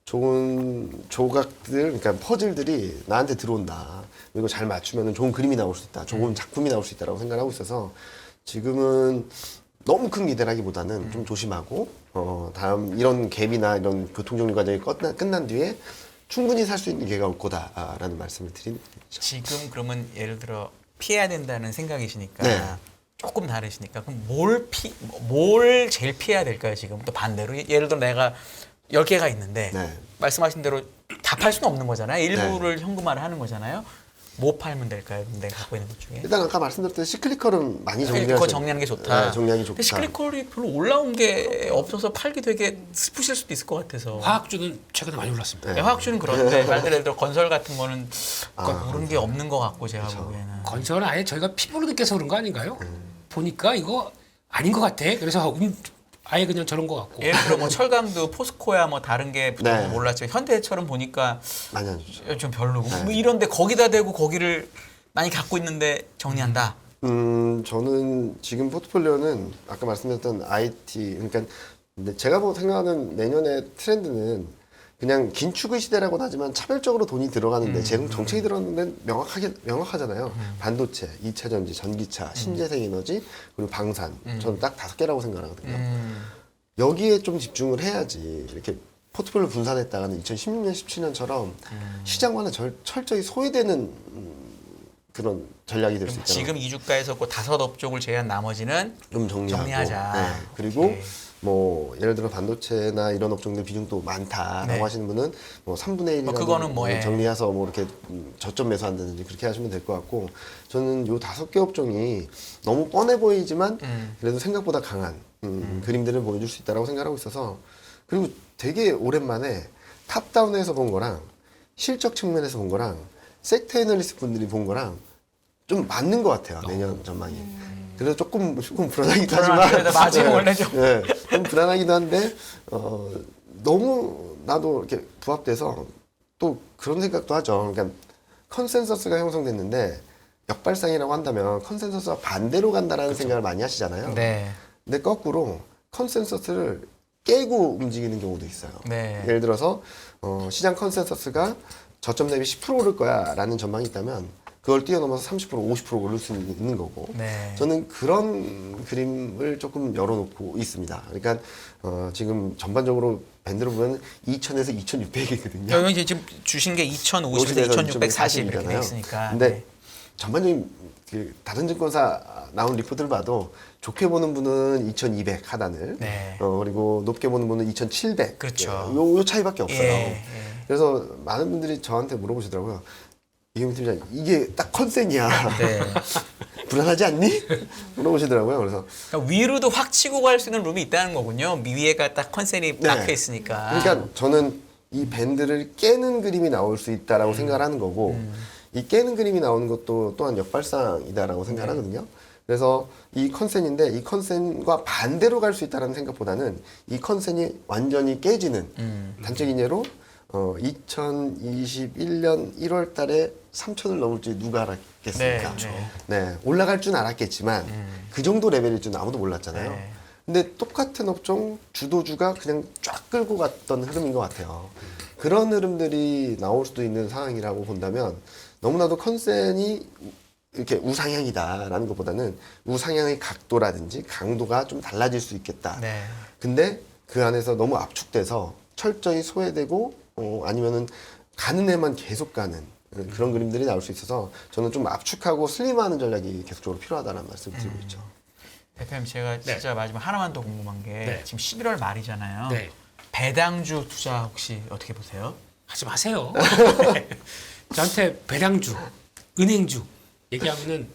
좋은 조각들, 그러니까 퍼즐들이 나한테 들어온다. 그리고 잘 맞추면 좋은 그림이 나올 수 있다. 좋은 작품이 나올 수 있다라고 생각하고 있어서 지금은 너무 큰 기대라기보다는 좀 조심하고 다음 이런 갭이나 이런 교통정리 과정이 끝난 뒤에 충분히 살 수 있는 기회가 올 거다라는 말씀을 드리는 거죠. 지금 그러면 예를 들어 피해야 된다는 생각이시니까 네. 조금 다르시니까 그럼 뭘 제일 피해야 될까요? 지금 또 반대로 예를 들어 내가 10개가 있는데 네. 말씀하신 대로 다 팔 수는 없는 거잖아요. 일부를 현금화를 하는 거잖아요. 뭐 팔면 될까요? 내가 갖고 있는 것 중에. 일단 아까 말씀드렸듯이 시클리컬은 많이 정리하셔야 그거 정리하는 게 좋다. 네, 정리하기 좋다. 근데 시클리컬이 별로 올라온 게 없어서 팔기 되게 슬프실 수도 있을 것 같아서. 화학주는 최근에 많이 올랐습니다. 네, 화학주는 그런데 예를 들어 건설 같은 거는 모르는 게 없는 것 같고 제가 보기에는. 건설은 아예 저희가 피부로 느껴서 그런 거 아닌가요? 보니까 이거 아닌 것 같아. 그래서 아예 그냥 저런 것 같고. 예를 들어 뭐 철강도 포스코야 뭐 다른 게 네. 몰랐죠. 현대처럼 보니까 많이 안 주죠. 좀 별로고 뭐 이런데 거기다 대고 거기를 많이 갖고 있는데 정리한다. 저는 지금 포트폴리오는 아까 말씀드렸던 IT, 그러니까 근데 제가 생각하는 내년의 트렌드는 그냥 긴축의 시대라고는 하지만 차별적으로 돈이 들어가는데 정책이 들어가는데 명확하잖아요. 반도체, 2차 전지, 전기차, 신재생 에너지, 그리고 방산. 저는 딱 5개라고 생각하거든요. 여기에 좀 집중을 해야지 이렇게 포트폴리오 분산했다가는 2016년, 17년처럼 시장과는 철저히 소외되는 그런 전략이 될 수 있잖아요. 지금 이 주가에서 그 5업종을 제외한 나머지는 좀 정리하자. 네. 그리고 오케이. 뭐 예를 들어 반도체나 이런 업종들 비중도 많다라고 네. 하시는 분은 뭐 3분의 1이라도 그거는 뭐, 예. 정리해서 뭐 이렇게 저점 매수한다든지 그렇게 하시면 될 것 같고 저는 요 5개 업종이 너무 뻔해 보이지만 그래도 생각보다 강한 그림들을 보여줄 수 있다라고 생각하고 있어서 그리고 되게 오랜만에 탑다운에서 본 거랑 실적 측면에서 본 거랑 섹터 애널리스트 분들이 본 거랑 좀 맞는 것 같아요. 내년 전망이. 그래서 조금 불안하기도 하지만 그래도 맞으면 원래 좀. 네, 좀 불안하기도 한데 너무 나도 이렇게 부합돼서 또 그런 생각도 하죠. 그러니까 컨센서스가 형성됐는데 역발상이라고 한다면 컨센서스와 반대로 간다라는 생각을 많이 하시잖아요. 네. 근데 거꾸로 컨센서스를 깨고 움직이는 경우도 있어요. 네. 예를 들어서 시장 컨센서스가 저점 대비 10% 오를 거야라는 전망이 있다면 그걸 뛰어넘어서 30% 50% 오를 수 있는 거고 네. 저는 그런 그림을 조금 열어놓고 있습니다. 그러니까 지금 전반적으로 밴드로 보면 2000에서 2600이거든요. 여기 이제 지금 주신 게 2050에서 2640 이렇게 돼 있으니까. 근데 네. 전반적인 그 다른 증권사 나온 리포트를 봐도 좋게 보는 분은 2200 하단을 네. 그리고 높게 보는 분은 2700 그렇죠. 요 차이밖에 없어요. 예. 그래서 많은 분들이 저한테 물어보시더라고요. 이경민 팀장 이게 딱 컨센이야. 네. 불안하지 않니? 물어보시더라고요. 그래서 그러니까 위로도 확 치고 갈 수 있는 룸이 있다는 거군요. 위에가 딱 컨센이 네. 박혀 있으니까. 그러니까 저는 이 밴드를 깨는 그림이 나올 수 있다라고 생각을 하는 거고 이 깨는 그림이 나오는 것도 또한 역발상이다라고 생각을 하거든요. 그래서 이 컨센인데 이 컨센과 반대로 갈 수 있다는 생각보다는 이 컨센이 완전히 깨지는 단적인 예로 2021년 1월 달에 3천을 넘을지 누가 알았겠습니까? 네, 올라갈 줄 알았겠지만 그 정도 레벨일 줄 아무도 몰랐잖아요. 네. 근데 똑같은 업종 주도주가 그냥 쫙 끌고 갔던 흐름인 것 같아요. 그런 흐름들이 나올 수도 있는 상황이라고 본다면 너무나도 컨센이 이렇게 우상향이다라는 것보다는 우상향의 각도라든지 강도가 좀 달라질 수 있겠다. 네. 근데 그 안에서 너무 압축돼서 철저히 소외되고 아니면은 가는 애만 계속 가는 그런 그림들이 나올 수 있어서 저는 좀 압축하고 슬림하는 전략이 계속적으로 필요하다는 말씀을 드리고 있죠. 대표님 제가 진짜 마지막 하나만 더 궁금한 게 네. 지금 11월 말이잖아요. 네. 배당주 투자 혹시 어떻게 보세요? 하지 마세요. 저한테 배당주, 은행주 얘기하면은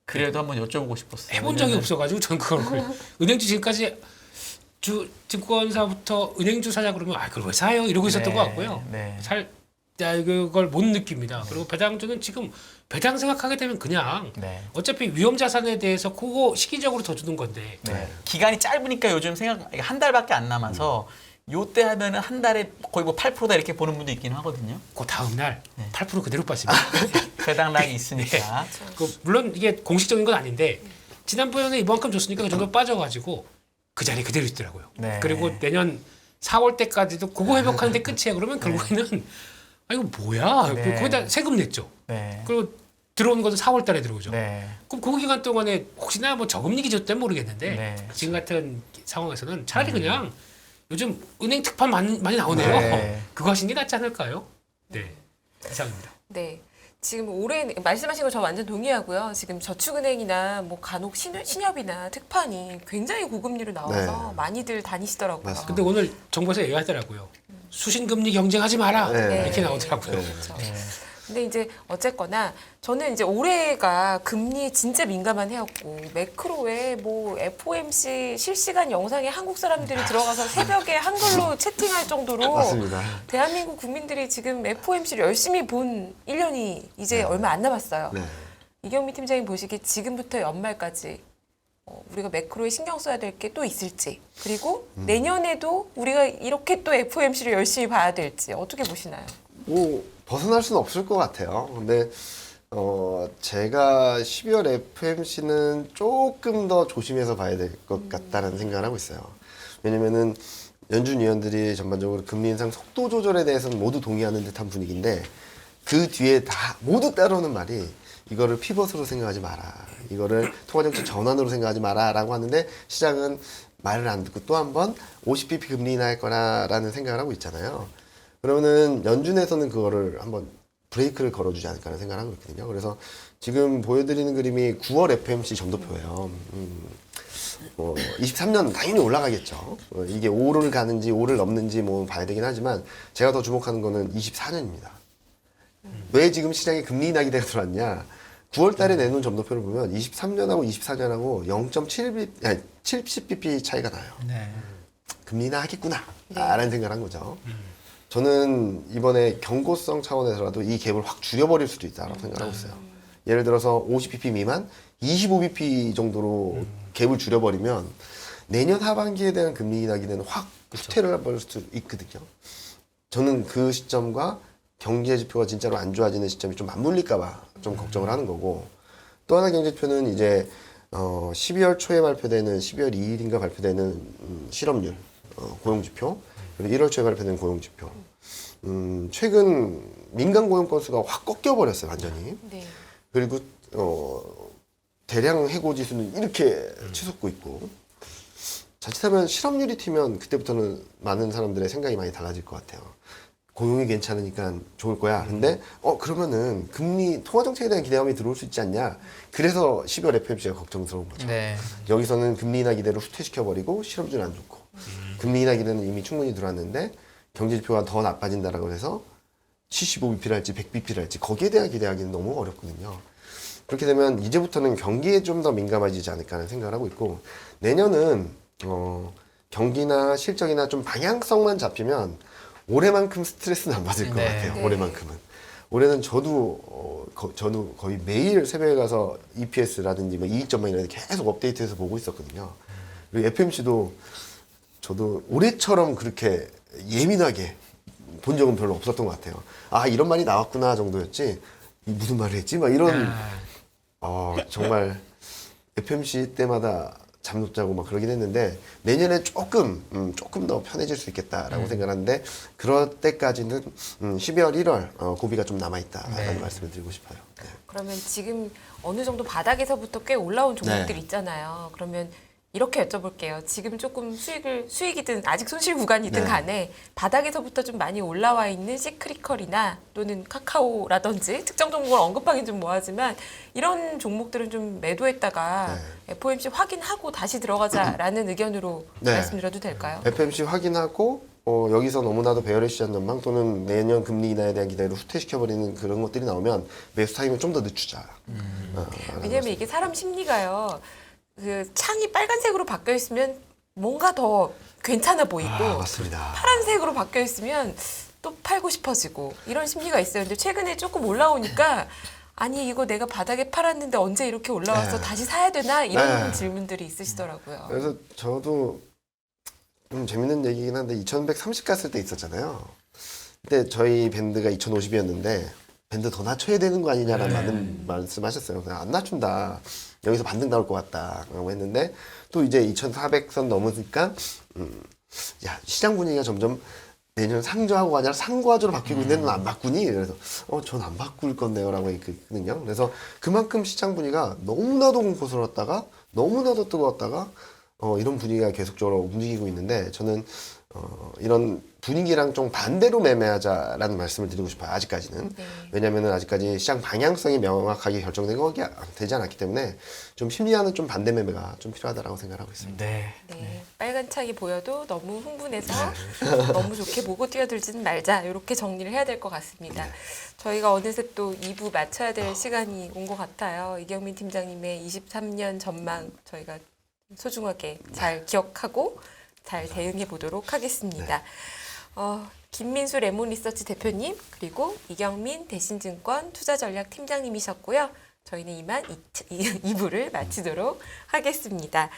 그래도 한번 여쭤보고 싶었어요. 해본 적이 없어가지고 전 그걸 은행주 지금까지 증권사부터 은행주 사자 그러면 그걸 왜 사요? 이러고 있었던 것 같고요. 네. 살 그걸 못 느낍니다. 그리고 배당주는 지금 배당 생각하게 되면 그냥 네. 어차피 위험 자산에 대해서 그거 시기적으로 더 주는 건데 네. 기간이 짧으니까 요즘 한 달밖에 안 남아서 요때 하면은 한 달에 거의 뭐 8%다 이렇게 보는 분도 있긴 하거든요. 그 다음 날 8% 그대로 빠집니다. 배당락이 있으니까. 물론 이게 공식적인 건 아닌데 지난번에 이만큼 줬으니까 그 정도 빠져가지고 그 자리 그대로 있더라고요. 네. 그리고 내년 4월 때까지도 그거 회복하는데 끝이에요. 그러면 결국에는 아 이거 뭐야? 네. 거기다 세금 냈죠. 네. 그리고 들어오는 것은 4월 달에 들어오죠. 네. 그럼 그 기간 동안에 혹시나 뭐 저금리기 줬다면 모르겠는데 네. 지금 같은 상황에서는 차라리 그냥 요즘 은행 특판 많이 나오네요. 네. 그거 하시는 게 낫지 않을까요? 네. 이상입니다. 네. 지금 올해 말씀하신 거 저 완전 동의하고요. 지금 저축은행이나 뭐 간혹 신협이나 특판이 굉장히 고금리로 나와서 네. 많이들 다니시더라고요. 맞습니다. 근데 오늘 정부에서 얘기하더라고요. 수신금리 경쟁하지 마라. 네. 이렇게 나오더라고요. 그렇죠. 네. 근데 이제 어쨌거나 저는 이제 올해가 금리에 진짜 민감한 해였고 매크로에 뭐 FOMC 실시간 영상에 한국 사람들이 들어가서 새벽에 한글로 채팅할 정도로 맞습니다. 대한민국 국민들이 지금 FOMC를 열심히 본 1년이 이제 얼마 안 남았어요. 네. 이경미 팀장님 보시기에 지금부터 연말까지 우리가 매크로에 신경 써야 될 게 또 있을지 그리고 내년에도 우리가 이렇게 또 FOMC를 열심히 봐야 될지 어떻게 보시나요? 뭐 벗어날 수는 없을 것 같아요. 근데 제가 12월 FMC는 조금 더 조심해서 봐야 될 것 같다는 생각을 하고 있어요. 왜냐면은 연준 위원들이 전반적으로 금리 인상 속도 조절에 대해서는 모두 동의하는 듯한 분위기인데 그 뒤에 다 모두 따르는 말이 이거를 피벗으로 생각하지 마라. 이거를 통화정책 전환으로 생각하지 마라라고 하는데 시장은 말을 안 듣고 또 한 번 50bp 금리 인하할 거라라는 생각을 하고 있잖아요. 그러면은 연준에서는 그거를 한번 브레이크를 걸어주지 않을까라는 생각을 하고 있거든요. 그래서 지금 보여드리는 그림이 9월 FMC 점도표예요. 23년 당연히 올라가겠죠. 이게 5를 가는지 5를 넘는지 뭐 봐야 되긴 하지만 제가 더 주목하는 거는 24년입니다. 왜 지금 시장에 금리 인하 기대가 들어왔냐? 9월 달에 내놓은 점도표를 보면 23년하고 24년하고 70bp 차이가 나요. 네. 금리 인하 하겠구나. 라는 생각을 한 거죠. 저는 이번에 경고성 차원에서라도 이 갭을 확 줄여버릴 수도 있다라고 생각하고 있어요. 예를 들어서 50bp 미만, 25bp 정도로 갭을 줄여버리면 내년 하반기에 대한 금리 인하 기대는 확 후퇴를 해버릴 수도 있거든요. 저는 그 시점과 경제 지표가 진짜로 안 좋아지는 시점이 좀 맞물릴까봐 좀 걱정을 하는 거고 또 하나 경제지표는 이제 12월 초에 발표되는 12월 2일인가 발표되는 실업률 고용지표 그리고 1월 초에 발표된 고용지표 최근 민간 고용 건수가 확 꺾여버렸어요 완전히. 네. 그리고 대량 해고 지수는 이렇게 치솟고 있고 자칫하면 실업률이 튀면 그때부터는 많은 사람들의 생각이 많이 달라질 것 같아요. 고용이 괜찮으니까 좋을 거야. 근데 그러면은 금리 통화 정책에 대한 기대감이 들어올 수 있지 않냐. 그래서 12월 FMC가 걱정스러운 거죠. 네. 여기서는 금리 인하 기대를 후퇴시켜버리고 실업률 안 좋고 금리 인하 기대는 이미 충분히 들어왔는데 경제 지표가 더 나빠진다라고 해서 75bp를 할지 100bp를 할지 거기에 대한 기대하기는 너무 어렵거든요. 그렇게 되면 이제부터는 경기에 좀 더 민감해지지 않을까 하는 생각을 하고 있고 내년은 경기나 실적이나 좀 방향성만 잡히면 올해만큼 스트레스는 안 받을 것 네. 같아요. 네. 올해만큼은. 올해는 저도 거의 매일 새벽에 가서 EPS라든지 뭐 이익점만 이런 데 계속 업데이트해서 보고 있었거든요. 그리고 FMC도 저도 올해처럼 그렇게 예민하게 본 적은 별로 없었던 것 같아요. 아 이런 말이 나왔구나 정도였지 무슨 말을 했지? 막 이런 정말 FMC 때마다 잠 못 자고 막 그러긴 했는데 내년에 조금 더 편해질 수 있겠다라고 생각하는데 그럴 때까지는 12월 1월 고비가 좀 남아있다라는 네. 말씀을 드리고 싶어요. 네. 그러면 지금 어느 정도 바닥에서부터 꽤 올라온 종목들 네. 있잖아요. 그러면 이렇게 여쭤볼게요. 지금 조금 수익이든 아직 손실 구간이든 네. 간에 바닥에서부터 좀 많이 올라와 있는 시크리컬이나 또는 카카오라든지 특정 종목을 언급하긴 좀 뭐하지만 이런 종목들은 좀 매도했다가 FOMC 확인하고 다시 들어가자라는 의견으로 네. 말씀드려도 될까요? FMC 확인하고 여기서 너무나도 베어리시한 전망 또는 내년 금리 인하에 대한 기대를 후퇴시켜버리는 그런 것들이 나오면 매수 타임을 좀 더 늦추자. 왜냐하면 이게 사람 심리가요. 그 창이 빨간색으로 바뀌어 있으면 뭔가 더 괜찮아 보이고 맞습니다. 파란색으로 바뀌어 있으면 또 팔고 싶어지고 이런 심리가 있어요. 근데 최근에 조금 올라오니까 아니 이거 내가 바닥에 팔았는데 언제 이렇게 올라와서 네. 다시 사야 되나 이런 네. 질문들이 있으시더라고요. 그래서 저도 좀 재밌는 얘기긴 한데 2130 갔을 때 있었잖아요. 그때 저희 밴드가 2050이었는데 밴드 더 낮춰야 되는 거 아니냐라는 많은 말씀하셨어요. 그냥 안 낮춘다. 여기서 반등 나올 것 같다라고 했는데 또 이제 2400선 넘으니까 야 시장 분위기가 점점 내년 상저하고가 아니라 상고하저로 바뀌고 있는데 넌 안 바꾸니? 그래서 전 안 바꿀 건데요라고 했거든요. 그래서 그만큼 시장 분위기가 너무나도 공포스러웠다가 너무나도 뜨거웠다가 이런 분위기가 계속적으로 움직이고 있는데 저는 이런 분위기랑 좀 반대로 매매하자라는 말씀을 드리고 싶어요. 아직까지는. 네. 왜냐면은 아직까지 시장 방향성이 명확하게 결정된 거 되지 않았기 때문에 좀 심리와는 좀 반대 매매가 좀 필요하다라고 생각하고 있습니다. 네. 네, 빨간 창이 보여도 너무 흥분해서 너무 좋게 보고 뛰어들지는 말자 이렇게 정리를 해야 될 것 같습니다. 저희가 어느새 또 2부 마쳐야 될 시간이 온 것 같아요. 이경민 팀장님의 23년 전망 저희가 소중하게 잘 기억하고 잘 대응해 보도록 하겠습니다. 김민수 레몬리서치 대표님 그리고 이경민 대신증권 투자전략팀장님이셨고요. 저희는 이만 2부를 마치도록 하겠습니다.